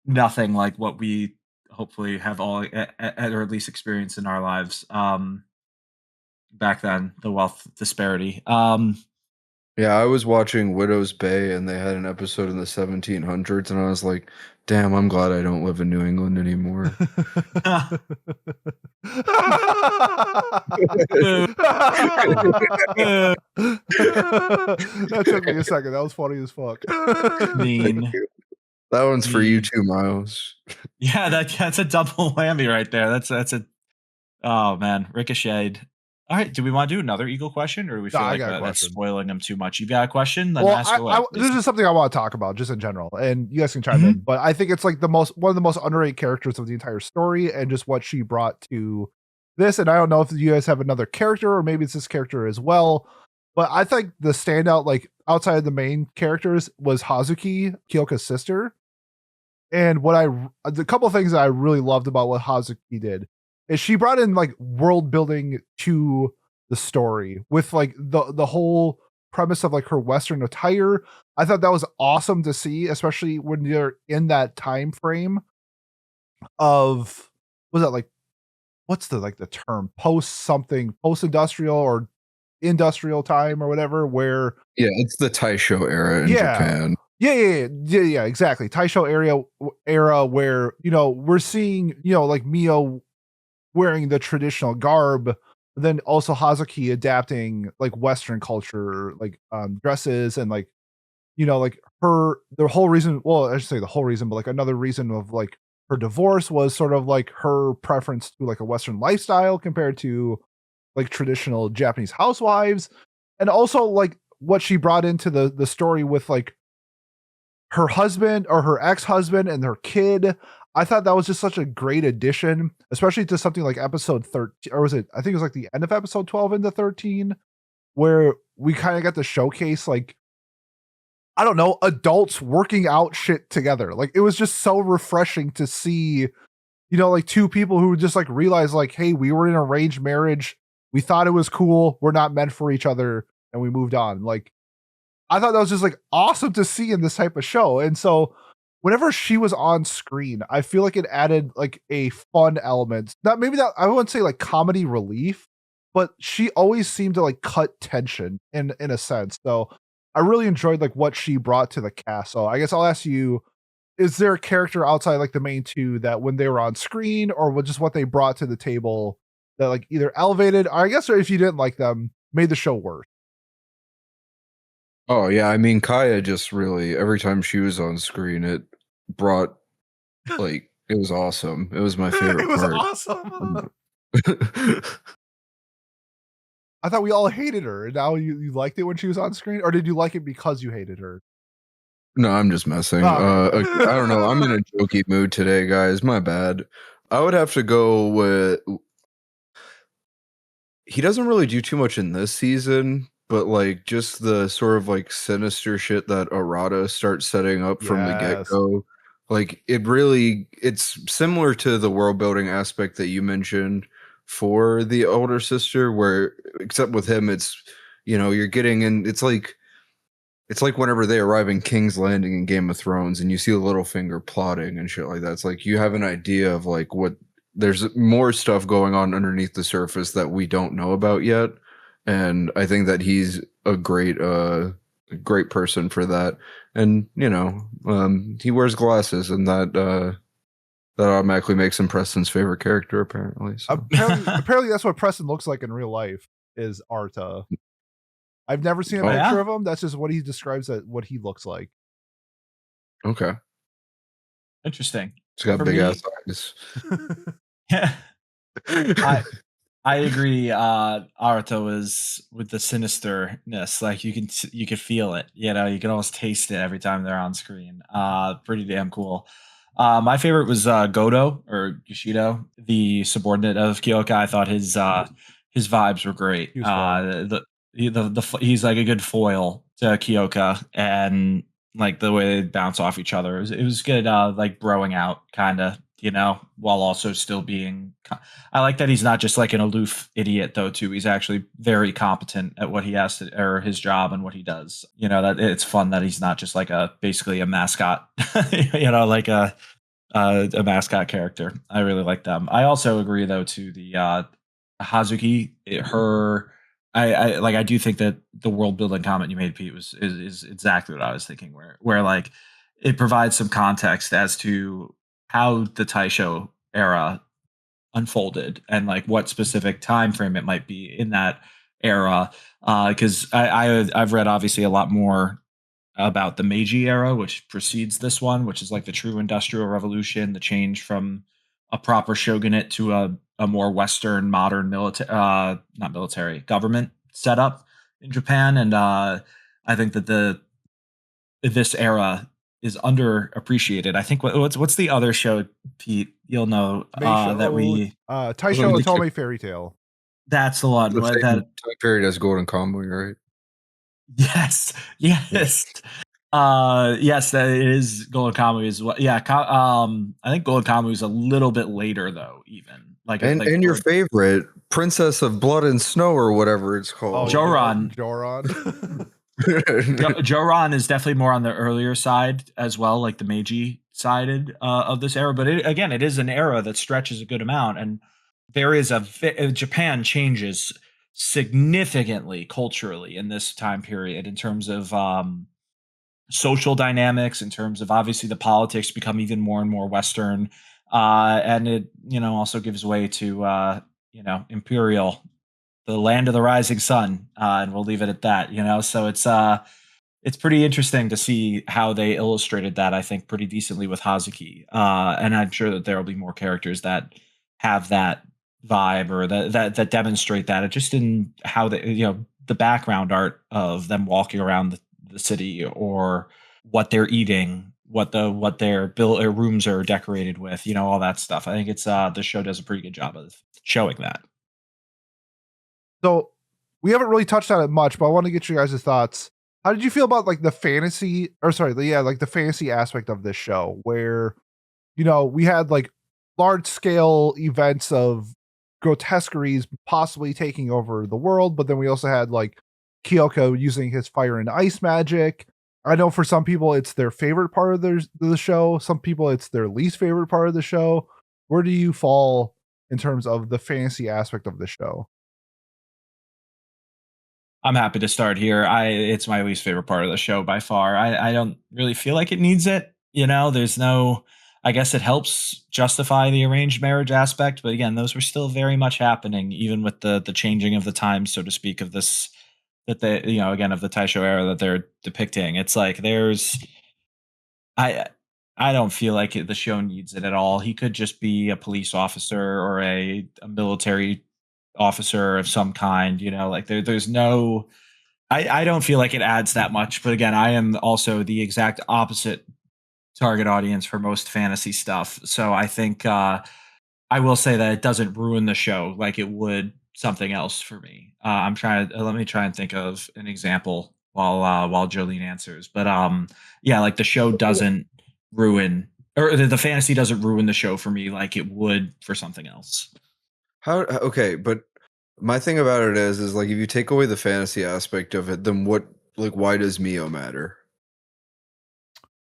nothing like what we hopefully have all or at least experienced in our lives. Back then, the wealth disparity. Yeah, I was watching Widow's Bay and they had an episode in the 1700s and I was like, damn, I'm glad I don't live in New England anymore. That took me a second. That was funny as fuck. Mean. That one's for you too, Miles. Yeah, that's a double whammy right there. That's a oh man, ricocheted. All right, do we want to do another Eagle question, or do we feel like that's spoiling them too much? You got a question? Then ask away. This is something I want to talk about just in general, and you guys can chime in. But I think it's like one of the most underrated characters of the entire story, and just what she brought to this. And I don't know if you guys have another character, or maybe it's this character as well. But I think the standout, like outside of the main characters, was Hazuki, Kiyoka's sister. And the couple of things that I really loved about what Hazuki did is she brought in like world building to the story with like the whole premise of like her Western attire. I thought that was awesome to see, especially when you're in that time frame of was that like what's the term post industrial or industrial time or whatever where it's the Taisho era in Japan. Yeah, exactly. Taisho era where, we're seeing, like Miyo wearing the traditional garb, then also Hazuki adapting like Western culture, like dresses and like, like the whole reason, well, I should say the whole reason, but like another reason of like her divorce was sort of like her preference to like a Western lifestyle compared to like traditional Japanese housewives. And also like what she brought into the story with like her husband or her ex-husband and their kid. I thought that was just such a great addition, especially to something like episode 13, or was it, I think it was like the end of episode 12 into 13, where we kind of got to showcase like, I don't know, adults working out shit together. Like it was just so refreshing to see, like two people who just like realized like, hey, we were in an arranged marriage. We thought it was cool. We're not meant for each other. And we moved on. Like, I thought that was just like awesome to see in this type of show. And so whenever she was on screen, I feel like it added like a fun element. I wouldn't say like comedy relief, but she always seemed to like cut tension in a sense. So I really enjoyed like what she brought to the cast. So I guess I'll ask you, is there a character outside like the main two that when they were on screen or just what they brought to the table that like either elevated, or I guess, or if you didn't like them, made the show worse? Oh yeah, I mean Kaya just really every time she was on screen, it brought like it was awesome. It was my favorite part. It was awesome. I thought we all hated her, and now you liked it when she was on screen, or did you like it because you hated her? No, I'm just messing. Oh, okay. I don't know. I'm in a jokey mood today, guys. My bad. I would have to go with. He doesn't really do too much in this season, but like just the sort of like sinister shit that Arata starts setting up from the get-go. Like it's similar to the world building aspect that you mentioned for the older sister, where except with him, it's you're getting in. It's like whenever they arrive in King's Landing in Game of Thrones, and you see Littlefinger plotting and shit like that. It's like you have an idea of like what there's more stuff going on underneath the surface that we don't know about yet. And I think that he's a great person for that. And he wears glasses, and that automatically makes him Preston's favorite character, apparently. So. Apparently that's what Preston looks like in real life, is Arta. I've never seen a picture of him. That's just what he describes as what he looks like. Okay. Interesting. He's got big ass eyes. Yeah. I agree. Arto is with the sinisterness. Like you can feel it. You can almost taste it every time they're on screen. Pretty damn cool. My favorite was Godo, or Yoshido, the subordinate of Kiyoka. I thought his vibes were great. He's like a good foil to Kiyoka, and like the way they bounce off each other. It was good, like broing out kind of, while also still being. I like that he's not just like an aloof idiot though too. He's actually very competent at what he has to, or his job and what he does. That it's fun that he's not just like basically a mascot. Like a mascot character. I really like them. I also agree though to the Hazuki. I do think that the world building comment you made, Pete, is exactly what I was thinking. Where like it provides some context as to how the Taisho era unfolded and like what specific time frame it might be in that era. Because I've read obviously a lot more about the Meiji era, which precedes this one, which is like the true industrial revolution, the change from a proper shogunate to a more Western modern not military government setup in Japan. And I think that this era is underappreciated. I think what's the other show, Pete? You'll know that we Taisho Otome Fairy Tale. That's the one. The time period as Golden Kamuy, right? Yes. Yes, that is Golden Kamuy as well. Yeah, I think Golden Kamuy is a little bit later though, even and your favorite Princess of Blood and Snow or whatever it's called, Joran. Joran is definitely more on the earlier side as well, like the Meiji side of this era. But it is an era that stretches a good amount, and there is Japan changes significantly culturally in this time period in terms of social dynamics, in terms of obviously the politics become even more and more Western, and it also gives way to imperial, the land of the rising sun, and we'll leave it at that. So it's pretty interesting to see how they illustrated that, I think, pretty decently with Hazuki, and I'm sure that there will be more characters that have that vibe or that demonstrate that, just in how they, the background art of them walking around the city, or what they're eating, what their rooms are decorated with, all that stuff. I think it's the show does a pretty good job of showing that. So we haven't really touched on it much, but I want to get you guys' thoughts. How did you feel about like the fantasy aspect of this show, where we had like large scale events of grotesqueries possibly taking over the world, but then we also had like Kyoko using his fire and ice magic. I know for some people it's their favorite part of the show. Some people it's their least favorite part of the show. Where do you fall in terms of the fantasy aspect of the show? I'm happy to start here. It's my least favorite part of the show by far. I don't really feel like it needs it. There's no. I guess it helps justify the arranged marriage aspect, but again, those were still very much happening, even with the changing of the times, so to speak, of this, that they, again, of the Taisho era that they're depicting. It's like I don't feel like the show needs it at all. He could just be a police officer or a military officer of some kind, like there's no. I don't feel like it adds that much, but again, I am also the exact opposite target audience for most fantasy stuff. So I think I will say that it doesn't ruin the show like it would something else for me. Let me try and think of an example while Jolene answers. But like the show doesn't ruin, or the fantasy doesn't ruin the show for me like it would for something else. Okay, but My thing about it is like if you take away the fantasy aspect of it, then what? Like, why does Miyo matter?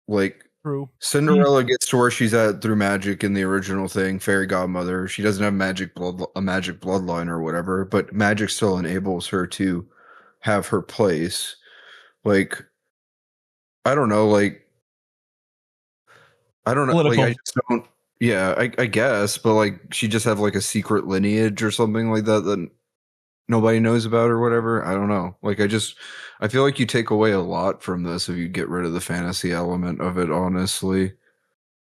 Like, True. Cinderella gets to where she's at through magic in the original thing, fairy godmother. She doesn't have a magic bloodline or whatever, but magic still enables her to have her place. Like, I don't know, like I don't know, like I Political. just don't. Yeah, I guess, but like she just have like a secret lineage or something like that that nobody knows about or whatever. I don't know. Like I feel like you take away a lot from this if you get rid of the fantasy element of it, honestly.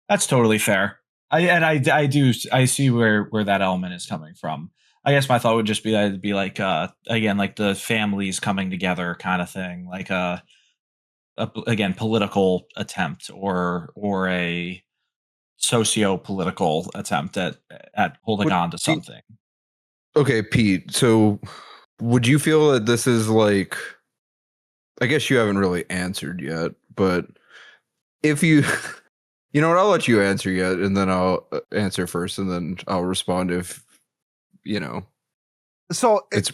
That's totally fair. I see where that element is coming from. I guess my thought would just be that it'd be like again like the families coming together kind of thing, like again political attempt or a socio-political attempt at holding What on to Pete, something. okay, Pete, so would you feel that this is like I guess you haven't really answered yet, but if you you know what, I'll let you answer yet and then I'll answer first and then I'll respond if you know So it's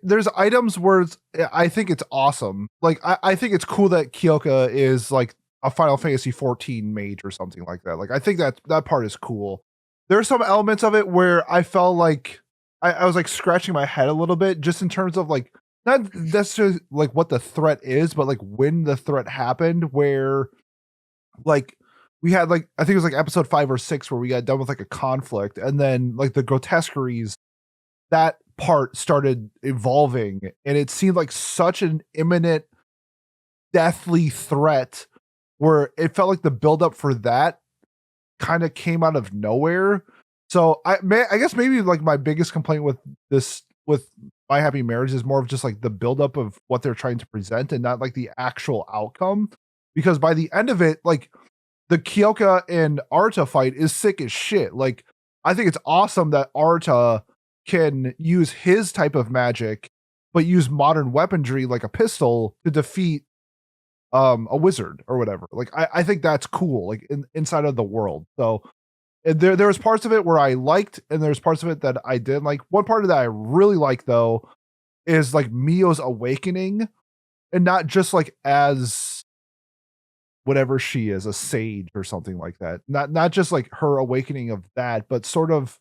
there's items where I think it's awesome. Like I think it's cool that Kiyoka is like a Final Fantasy 14 mage or something like that. Like I think that part is cool. There are some elements of it where I felt like I was like scratching my head a little bit just in terms of like not necessarily like what the threat is, but like when the threat happened, where like we had like I think it was like episode 5 or 6 where we got done with like a conflict, and then like the grotesqueries, that part started evolving, and it seemed like such an imminent deathly threat where it felt like the buildup for that kind of came out of nowhere. So I guess maybe like my biggest complaint with this with My Happy Marriage is more of just like the buildup of what they're trying to present and not like the actual outcome. Because by the end of it, like the Kyoka and Arta fight is sick as shit. Like I think it's awesome that Arta can use his type of magic, but use modern weaponry like a pistol to defeat a wizard or whatever. Like I think that's cool, like inside of the world. So there was parts of it where I liked, and there's parts of it that I didn't like. One part of that I really like though is like Miyo's awakening, and not just like as whatever she is, a sage or something like that. Not just like her awakening of that, but sort of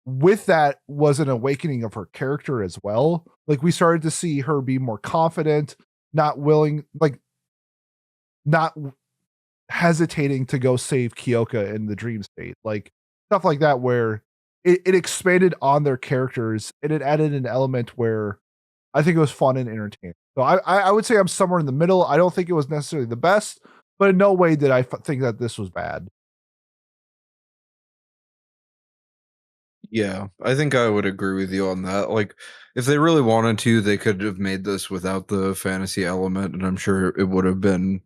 with that was an awakening of her character as well. Like we started to see her be more confident, not willing, like not hesitating to go save Kyoka in the dream state, like stuff like that, where it expanded on their characters and it added an element where I think it was fun and entertaining. So I would say I'm somewhere in the middle. I don't think it was necessarily the best, but in no way did I think that this was bad. yeah, I think I would agree with you on that. Like, if they really wanted to, they could have made this without the fantasy element, and I'm sure it would have been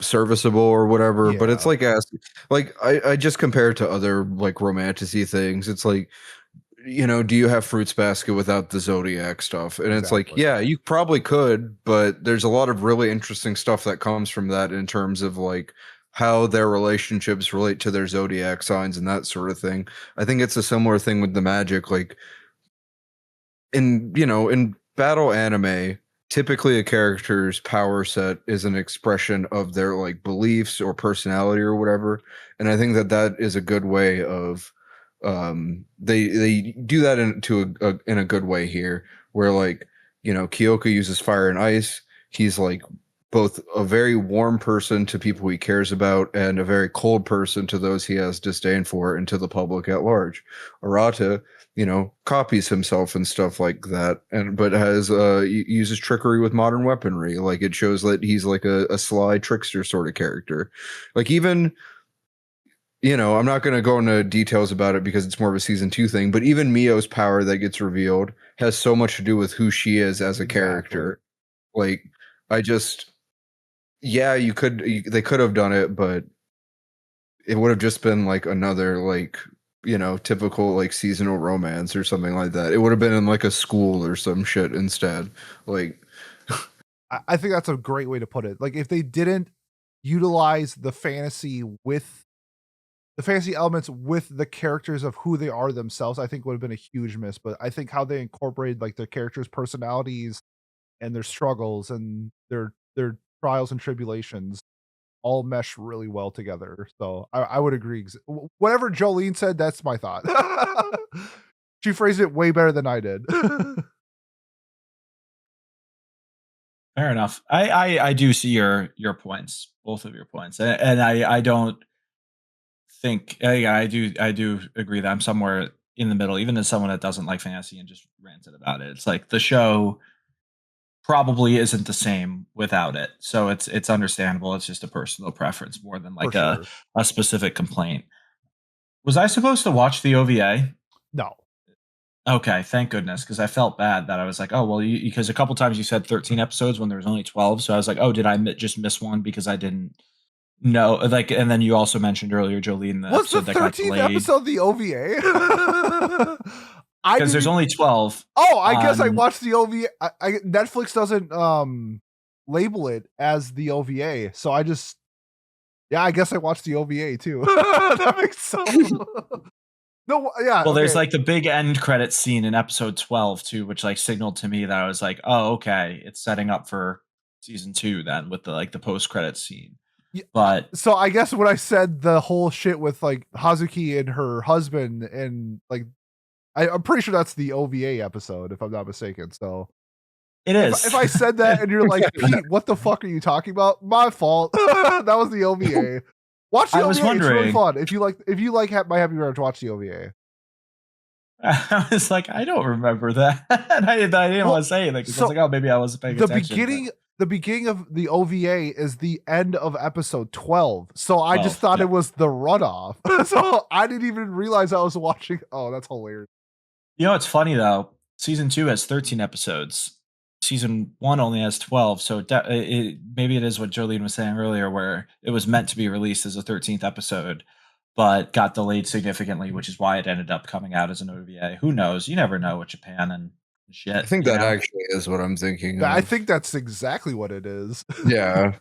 serviceable or whatever. But it's Yeah, like like I just compare it to other like romanticy things. It's like, you know, do you have Fruits Basket without the Zodiac stuff? And it's like, exactly. yeah, you probably could, but there's a lot of really interesting stuff that comes from that in terms of like how their relationships relate to their zodiac signs and that sort of thing. I think it's a similar thing with the magic. Like in battle anime, typically a character's power set is an expression of their like beliefs or personality or whatever. And I think that that is a good way of they do that in a good way here, where like, you know, Kyoka uses fire and ice. He's like both a very warm person to people he cares about and a very cold person to those he has disdain for and to the public at large. Arata, you know, copies himself and stuff like that, and but has uses trickery with modern weaponry. Like it shows that he's like a sly trickster sort of character. Like even, you know, I'm not going to go into details about it because it's more of a season 2 thing, but even Mio's power that gets revealed has so much to do with who she is as a Exactly. character. Like I just yeah, they could have done it, but it would have just been like another like, you know, typical like seasonal romance or something like that. It would have been in like a school or some shit instead. Like I think that's a great way to put it. Like if they didn't utilize the fantasy with the fantasy elements with the characters of who they are themselves, I think would have been a huge miss. But I think how they incorporated like their characters' personalities and their struggles and their trials and tribulations all mesh really well together. So I would agree. Whatever Jolene said, that's my thought. She phrased it way better than I did. Fair enough. I do see your points, both of your points, and I don't think I do agree that I'm somewhere in the middle, even as someone that doesn't like fantasy and just ranted about it. It's like the show probably isn't the same without it, so it's understandable. It's just a personal preference more than like sure. a specific complaint. Was I supposed to watch the OVA? No. Okay, thank goodness, because I felt bad that I was like, oh well, because a couple times you said 13 episodes when there was only 12, so I was like, oh, did I just miss one because I didn't know? Like, and then you also mentioned earlier, Jolene, the What's the episode that got 13th delayed episode the OVA? because there's only 12. Oh, I guess I watched the OVA. Netflix doesn't label it as the OVA, so I just I guess I watched the OVA too. That makes sense. No, yeah. Well, there's like the big end credit scene in episode 12 too, which like signaled to me that I was like, oh, okay, it's setting up for season 2 then with the like the post credit scene. Yeah, but so I guess when I said the whole shit with like Hazuki and her husband and like I'm pretty sure that's the OVA episode if I'm not mistaken. So it is. If I said that and you're like, Pete, what the fuck are you talking about? My fault. That was the OVA. Watch the OVA. It's really fun. If you like My Happy Marriage, watch the OVA. I was like, I don't remember that. And I didn't want to say anything because I was like, oh, maybe I wasn't paying attention. The beginning of the OVA is the end of episode 12. So I just thought it was the runoff. So I didn't even realize I was watching. Oh, that's hilarious. You know, it's funny though. Season 2 has 13 episodes. Season 1 only has 12. So maybe it is what Jolene was saying earlier, where it was meant to be released as a 13th episode, but got delayed significantly, which is why it ended up coming out as an OVA. Who knows? You never know with Japan and shit. I think that actually is what I'm thinking of. I think that's exactly what it is. Yeah.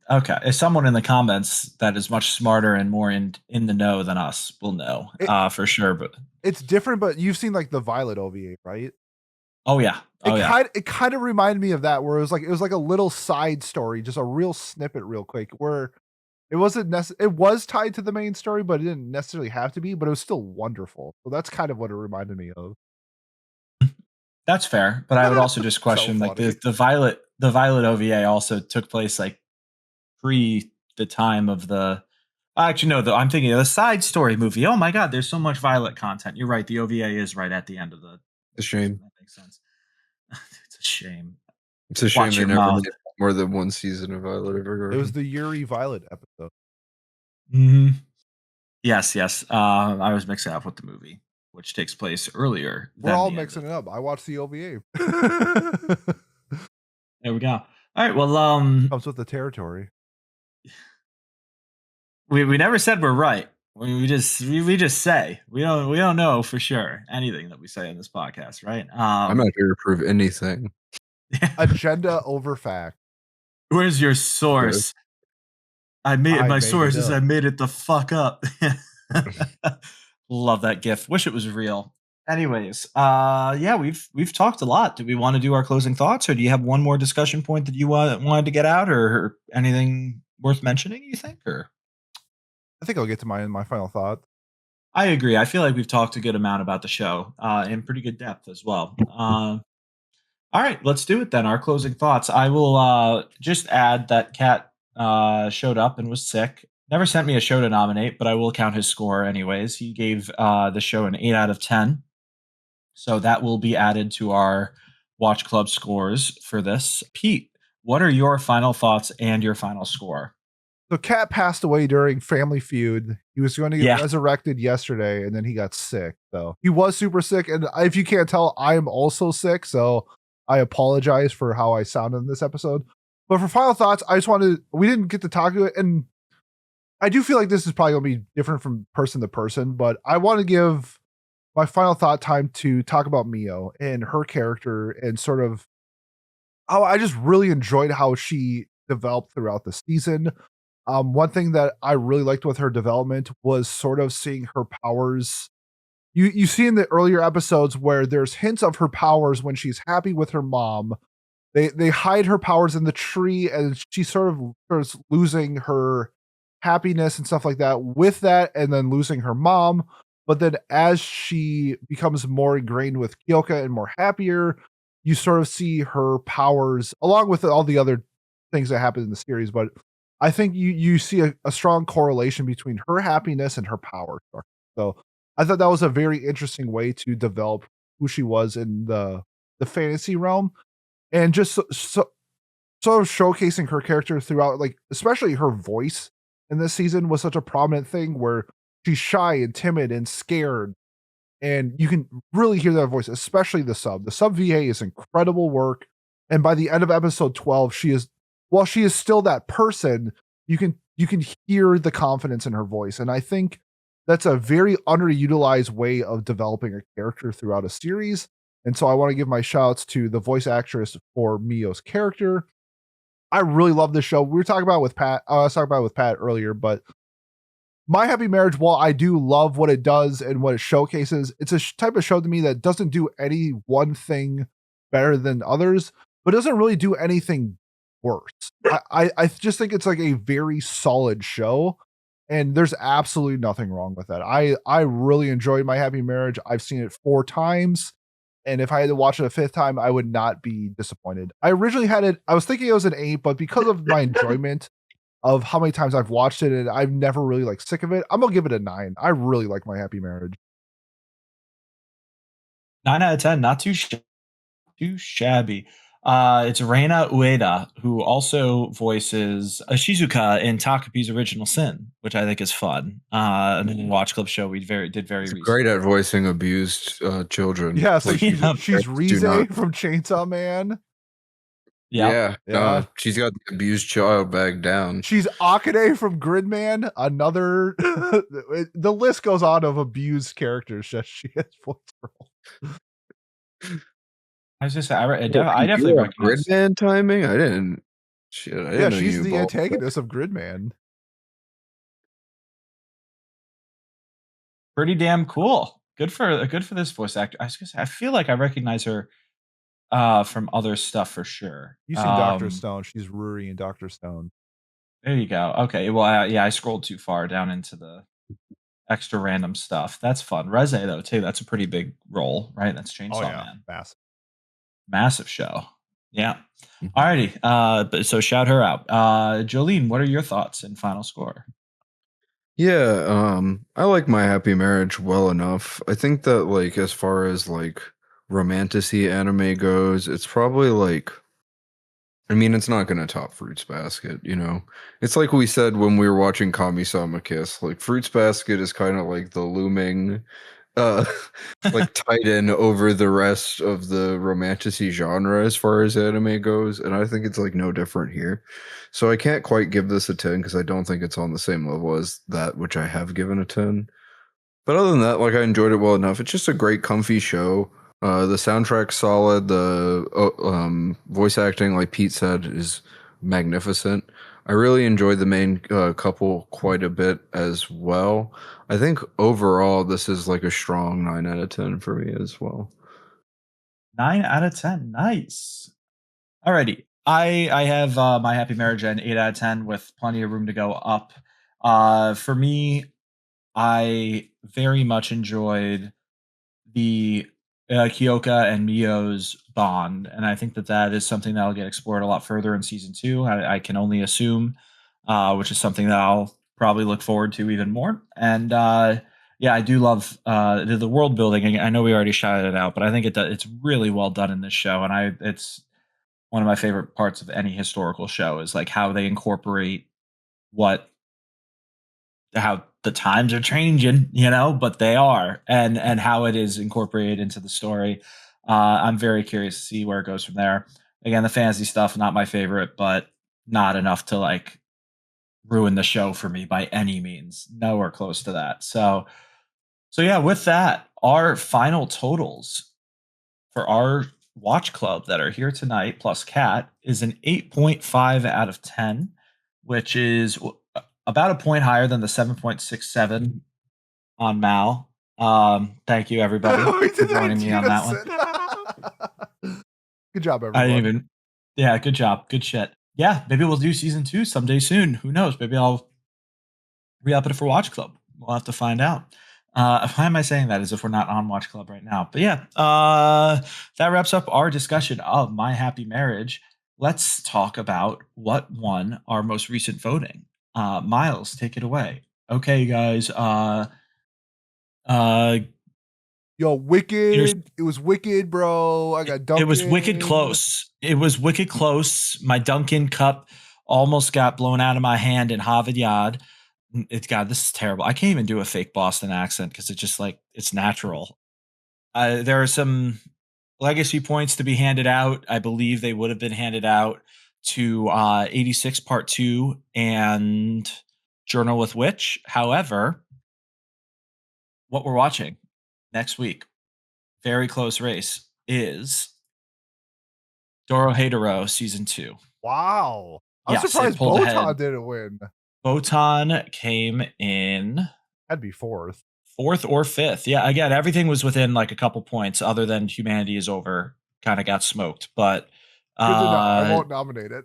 Okay. If someone in the comments that is much smarter and more in the know than us will know for sure. But it's different, but you've seen like the Violet OVA, right? Oh yeah. It kind of reminded me of that, where it was like a little side story, just a real snippet real quick, where it wasn't it was tied to the main story, but it didn't necessarily have to be, but it was still wonderful. So that's kind of what it reminded me of. That's fair, but I would also just question like the Violet OVA also took place like pre the time of the actually no, I'm thinking of the side story movie. Oh my god, there's so much Violet content. You're right, the OVA is right at the end of the shame. That makes sense. It's a shame. It's a shame they never did more than one season of Violet Evergarden. It was the Yuri Violet episode. Mm-hmm. Yes. I was mixing it up with the movie, which takes place earlier. We're all mixing it up. I watched the OVA. There we go. All right. Well, comes with the territory. We never said we're right. We just say we don't know for sure anything that we say in this podcast, right? I'm not here to prove anything. Agenda over fact. Where's your source? I made it the fuck up. Love that gif. Wish it was real. Anyways, we've talked a lot. Do we want to do our closing thoughts, or do you have one more discussion point that you wanted to get out, or anything worth mentioning, you think? Or I think I'll get to my final thought. I agree. I feel like we've talked a good amount about the show in pretty good depth as well. All right, let's do it then. Our closing thoughts. I will just add that Kat showed up and was sick. Never sent me a show to nominate, but I will count his score anyways. He gave the show an 8 out of 10. So that will be added to our Watch Club scores for this. Pete, what are your final thoughts and your final score? So Kat passed away during Family Feud. He was going to get resurrected yesterday, and then he got sick. So he was super sick. And if you can't tell, I am also sick. So I apologize for how I sounded in this episode. But for final thoughts, we didn't get to talk to it. And I do feel like this is probably going to be different from person to person, but I want to give my final thought time to talk about Miyo and her character and sort of how I just really enjoyed how she developed throughout the season. One thing that I really liked with her development was sort of seeing her powers. You see in the earlier episodes where there's hints of her powers when she's happy with her mom. They hide her powers in the tree, and she sort of starts losing her happiness and stuff like that with that, and then losing her mom. But then as she becomes more ingrained with Kiyoka and more happier, you sort of see her powers along with all the other things that happen in the series. But I think you see a strong correlation between her happiness and her power structure. So I thought that was a very interesting way to develop who she was in the fantasy realm, and just sort of showcasing her character throughout, like especially her voice in this season was such a prominent thing where she's shy and timid and scared, and you can really hear that voice, especially the sub. The sub VA is incredible work, and by the end of episode 12, she is while she is still that person, you can hear the confidence in her voice, and I think that's a very underutilized way of developing a character throughout a series. And so I want to give my shout outs to the voice actress for Miyo's character. I really love this show. We were talking about it with Pat. I was talking about it with Pat earlier, but My Happy Marriage, while I do love what it does and what it showcases, it's a type of show to me that doesn't do any one thing better than others, but doesn't really do anything worse. I just think it's like a very solid show, and there's absolutely nothing wrong with that. I really enjoyed My Happy Marriage. I've seen it 4 times, and if I had to watch it a 5th time, I would not be disappointed. I originally had it I was thinking it was an 8, but because of my enjoyment of how many times I've watched it and I've never really like sick of it, I'm gonna give it a 9. I really like My Happy Marriage. 9 out of 10, not too shabby. It's Reina Ueda, who also voices Shizuka in Takapi's Original Sin, which I think is fun. And Watch Club show we did very recently. Great at voicing abused children. Yeah, so Like, she's Rize from Chainsaw Man. Yep. Yeah, she's got the abused child bag down. She's Akane from Gridman. Another, the list goes on of abused characters that she has voiced for. I was just I definitely recognize Gridman timing. I didn't. Shit, I didn't know she's you the involved that. antagonist of Gridman. pretty damn cool. Good for this voice actor. I was gonna say, I feel like I recognize her from other stuff for sure. You've seen Dr. Stone. She's Ruri in Dr. Stone. There you go. Okay. Well, I scrolled too far down into the extra random stuff. That's fun. Reze though too. That's a pretty big role, right? That's Chainsaw Man. Massive show. Yeah. Mm-hmm. Alrighty. But so shout her out. Jolene, what are your thoughts and final score? Yeah, I like My Happy Marriage well enough. I think that, like, as far as like romantasy anime goes, it's probably like, I mean, it's not gonna top Fruits Basket, you know. It's like we said when we were watching Kami-sama Kiss. Like, Fruits Basket is kind of like the looming, like titan over the rest of the romantasy genre as far as anime goes, and I think it's like no different here. So I can't quite give this a 10 because I don't think it's on the same level as that which I have given a 10. But other than that, like, I enjoyed it well enough. It's just a great, comfy show. The soundtrack's solid. The voice acting, like Pete said, is magnificent. I really enjoyed the main couple quite a bit as well. I think overall, this is like a strong 9 out of 10 for me as well. 9 out of 10. Nice. Alrighty. I have My Happy Marriage at an 8 out of 10 with plenty of room to go up. For me, I very much enjoyed the Kiyoka and Miyo's bond, and I think that is something that'll get explored a lot further in season 2. I can only assume, which is something that I'll probably look forward to even more. And yeah, I do love the world building. I know we already shouted it out, but I think it's really well done in this show, and it's one of my favorite parts of any historical show is like how they incorporate how the times are changing, you know, but they are, and how it is incorporated into the story. I'm very curious to see where it goes from there. Again, the fantasy stuff, not my favorite, but not enough to like ruin the show for me by any means. Nowhere close to that. So yeah, with that, our final totals for our watch club that are here tonight plus Cat is an 8.5 out of 10. which is about a point higher than the 7.67 on Mal. Thank you, everybody, We for did joining me on that one. Good job, I everyone. didn't even. Yeah, good job. Good shit. Yeah, maybe we'll do season 2 someday soon. Who knows? Maybe I'll re-up it for Watch Club. We'll have to find out. Why am I saying that as if we're not on Watch Club right now? But yeah, that wraps up our discussion of My Happy Marriage. Let's talk about what won our most recent voting. Miles, take it away. Okay, guys. Yo, wicked. It was wicked, bro. I got Duncan. It was wicked close. It was wicked close. My Duncan cup almost got blown out of my hand in Harvard Yard. God, this is terrible. I can't even do a fake Boston accent because it's just like it's natural. There are some legacy points to be handed out. I believe they would have been handed out to 86 Part 2 and Journal with Witch. However, what we're watching next week, very close race, is Dorohedoro Season 2. Wow. I'm Yes, it surprised pulled Botan ahead. didn't win. Botan came in That'd be fourth or fifth. Yeah, again, everything was within like a couple points other than Humanity is Over kind of got smoked. But good to know. I won't nominate it.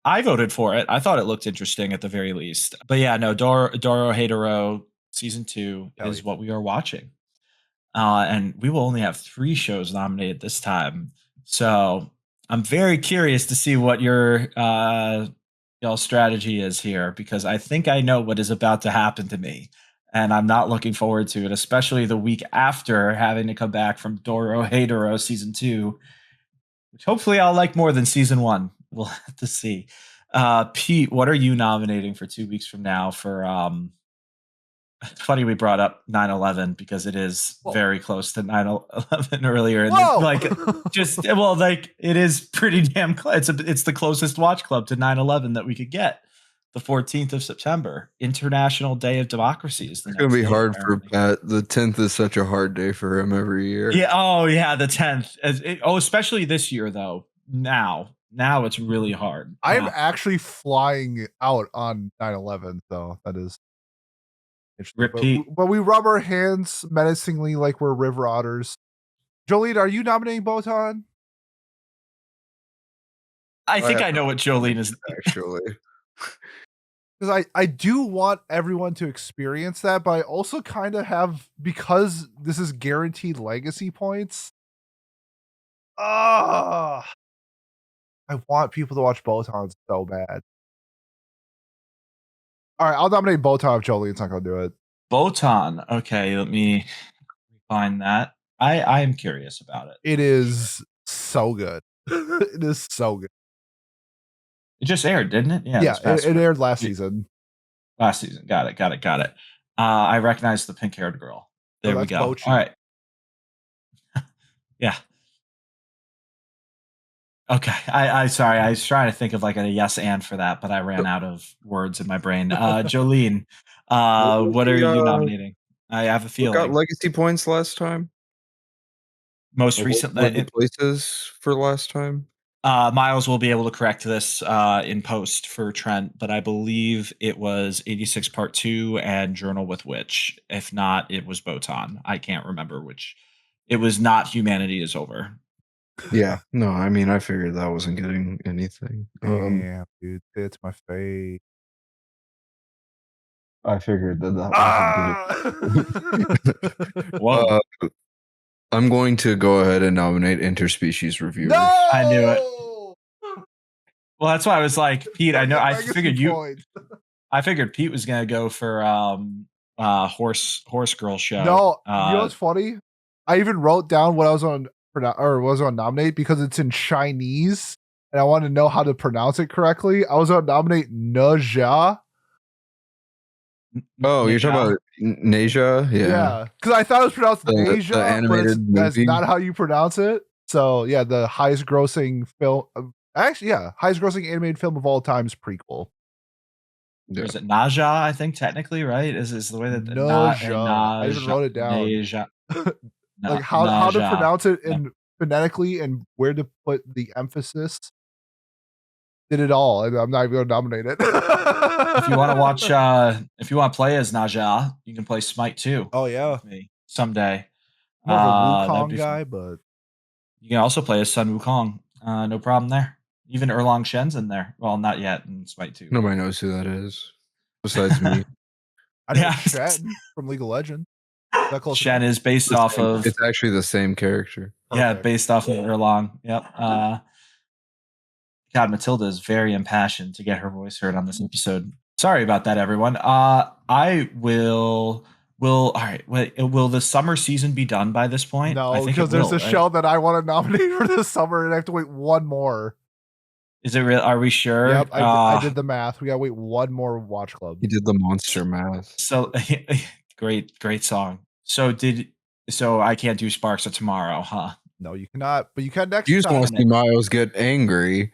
I voted for it. I thought it looked interesting at the very least. But yeah, no, Dorohedoro Season 2 is what we are watching. And we will only have 3 shows nominated this time. So I'm very curious to see what your y'all's strategy is here, because I think I know what is about to happen to me. And I'm not looking forward to it, especially the week after having to come back from Dorohedoro Season 2, which hopefully I'll like more than Season 1. We'll have to see. Pete, what are you nominating for 2 weeks from now for it's funny we brought up 9/11 because it is very close to 9/11 earlier. And it is pretty damn close. It's the closest watch club to 9/11 that we could get. The 14th of September, International Day of Democracy is the It's going to be hard apparently. for Pat. The 10th is such a hard day for him every year. Yeah. Oh, yeah. The 10th. Especially this year, though. Now it's really hard. I'm actually flying out on 9/11, so that is interesting. But we rub our hands menacingly like we're river otters. Jolene, are you nominating Botan? I think I know what Jolene is actually. Because I do want everyone to experience that, but I also kind of have, because this is guaranteed legacy points. I want people to watch Botan so bad. All right, I'll nominate Botan if Jolene's not going to do it. Botan. Okay, let me find that. I am curious about it. It is so good. It is so good. It just aired, didn't it? Yeah, it aired last season. Last season. Got it. I recognize the pink-haired girl. There we go. Bochi. All right. Yeah. Okay. Sorry. I was trying to think of like a yes and for that, but I ran out of words in my brain. Jolene, what are you nominating? I have a feeling. Got legacy points last time. Most recently, places for last time. Miles will be able to correct this in post for Trent, but I believe it was 86 Part 2 and Journal with Witch. If not, it was Botan. I can't remember which. It was not Humanity is Over. Yeah, no, I mean, I figured that wasn't getting anything. Damn, dude, it's my face. I figured that wasn't getting. I'm going to go ahead and nominate Interspecies Reviewers. No! I knew it. Well, that's why I was like, Pete. I figured Pete was gonna go for horse girl show. No, you know what's funny? I even wrote down what I was on nominate because it's in Chinese and I want to know how to pronounce it correctly. I was on nominate Naja. Oh, you're talking about Naja? Yeah, because I thought it was pronounced Naja, the animated but that's not how you pronounce it. So yeah, the highest grossing film, highest grossing animated film of all time is prequel. Yeah. Or is it Naja? I think technically, right? Is the way that Naja. I even wrote it down. Naja. Like how to pronounce it in phonetically and where to put the emphasis. did it all, and I'm not even going to nominate it. If you want to watch, if you want to play as Naja, you can play Smite 2. Oh yeah, with me someday. more of a That'd Wukong be guy, fun. but You can also play as Sun Wukong. No problem there. Even Erlang Shen's in there. Well, not yet in Smite 2. Nobody knows who that is besides me. I know Yeah. Shen from League of Legends. That close Shen enough? is based off of It's actually the same character. yeah, Perfect. based off of Erlang. Yep. God, Matilda is very impassioned to get her voice heard on this episode. Sorry about that, everyone. I will. All right. Wait, will the summer season be done by this point? I No, think because it there's will, a right? show that I want to nominate for this summer, and I have to wait one more. Is it real? Are we sure? Yep, I did the math. We gotta wait one more watch club. He did the monster math. So great song. So I can't do Sparks of Tomorrow, huh? No, you cannot, but you can next You just time. want to see Miles get angry.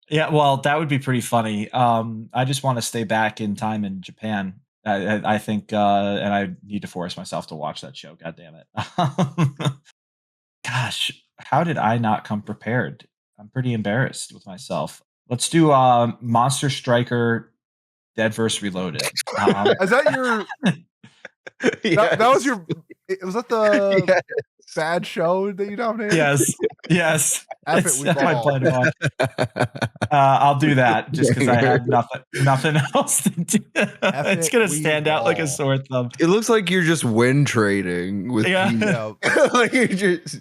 Yeah, well, that would be pretty funny. I just want to stay back in time in Japan. I think, and I need to force myself to watch that show. God damn it! Gosh, how did I not come prepared? I'm pretty embarrassed with myself. Let's do Monster Striker Dead vs. Reloaded. Is that your? That was your. Was that the Yes. bad show that you nominated? Yes. F it, It's we my ball. plan to watch. I'll do that just because I have nothing else to do. It's it, gonna we stand out like a ball. sore thumb. It looks like you're just win trading with Yeah. me. Yeah. Like you just.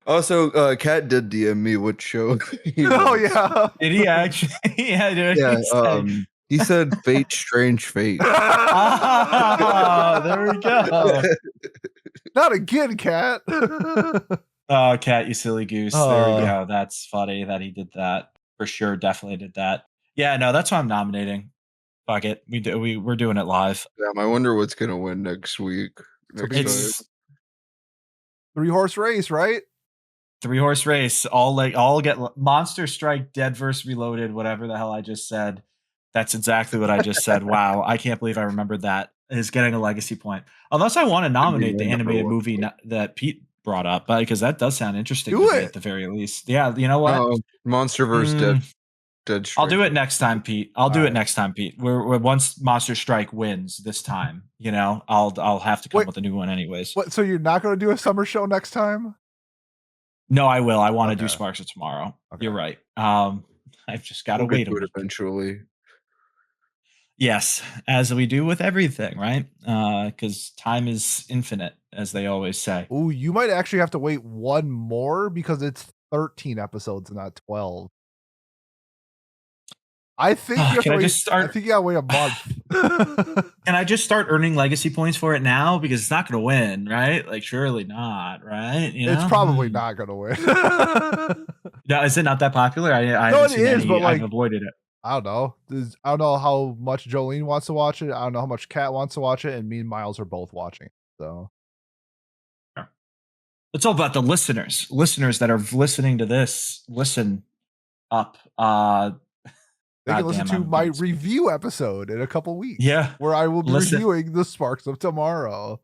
Also, Kat did DM me what show. Oh yeah. Did he actually? Yeah, dude. Yeah. He said Fate, Strange Fate. Ah, there we go. Not again, Cat. Oh, Cat, you silly goose. There we Oh. go. That's funny that he did that. For sure, definitely did that. Yeah, no, that's why I'm nominating. Fuck it. We're doing it live. Damn, I wonder what's gonna win next week. It's 3-horse race, right? 3-horse race. All get Monster Strike, Dead vs. Reloaded, whatever the hell I just said. That's exactly what I just said. Wow, I can't believe I remembered that. Is getting a legacy point. Unless I want to nominate the animated movie that Pete brought up, because that does sound interesting Do to me it. at the very least. Yeah, you know what? Monster vs. Dead I'll do Striker. it next time, Pete. I'll do it next time, Pete. We're once Monster Strike wins this time, I'll have to come with a new one anyways. What? So you're not going to do a summer show next time? No, I will. I want to do Okay. Sparks of Tomorrow. Okay. You're right. I've just got to wait a week week. eventually. Yes, as we do with everything, right? Because time is infinite, as they always say. Oh, you might actually have to wait one more because it's 13 episodes, not 12. I think you have to wait. I think you gotta wait a month. Can I just start earning legacy points for it now? Because it's not going to win, right? Like, surely not, right? It's probably not going to win. No, is it not that popular? I no, haven't it seen is, any. but like, I've avoided it. I don't know. I don't know how much Jolene wants to watch it. I don't know how much Kat wants to watch it, and me and Miles are both watching. So it's all about the listeners that are listening to this. Listen up. They can listen to my review episode in a couple weeks. Yeah, where I will be reviewing the Sparks of Tomorrow.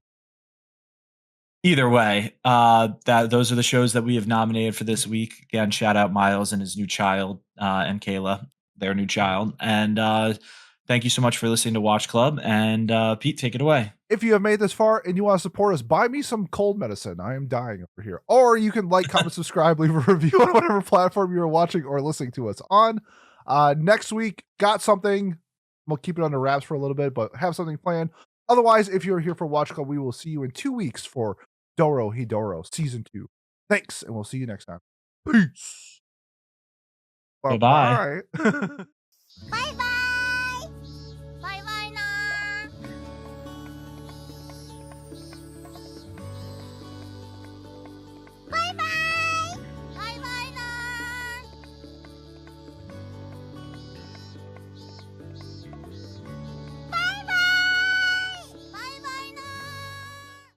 Either way, those are the shows that we have nominated for this week. Again, shout out Miles and his new child, and Kayla, their new child. And thank you so much for listening to Watch Club. And Pete, take it away. If you have made this far and you want to support us, buy me some cold medicine. I am dying over here. Or you can like, comment, subscribe, leave a review on whatever platform you're watching or listening to us on. Next week, got something. We'll keep it under wraps for a little bit, but have something planned. Otherwise, if you're here for Watch Club, we will see you in 2 weeks for Doro Hidoro Season 2. Thanks, and we'll see you next time. Peace. Bye-bye. Bye-bye. Bye-bye.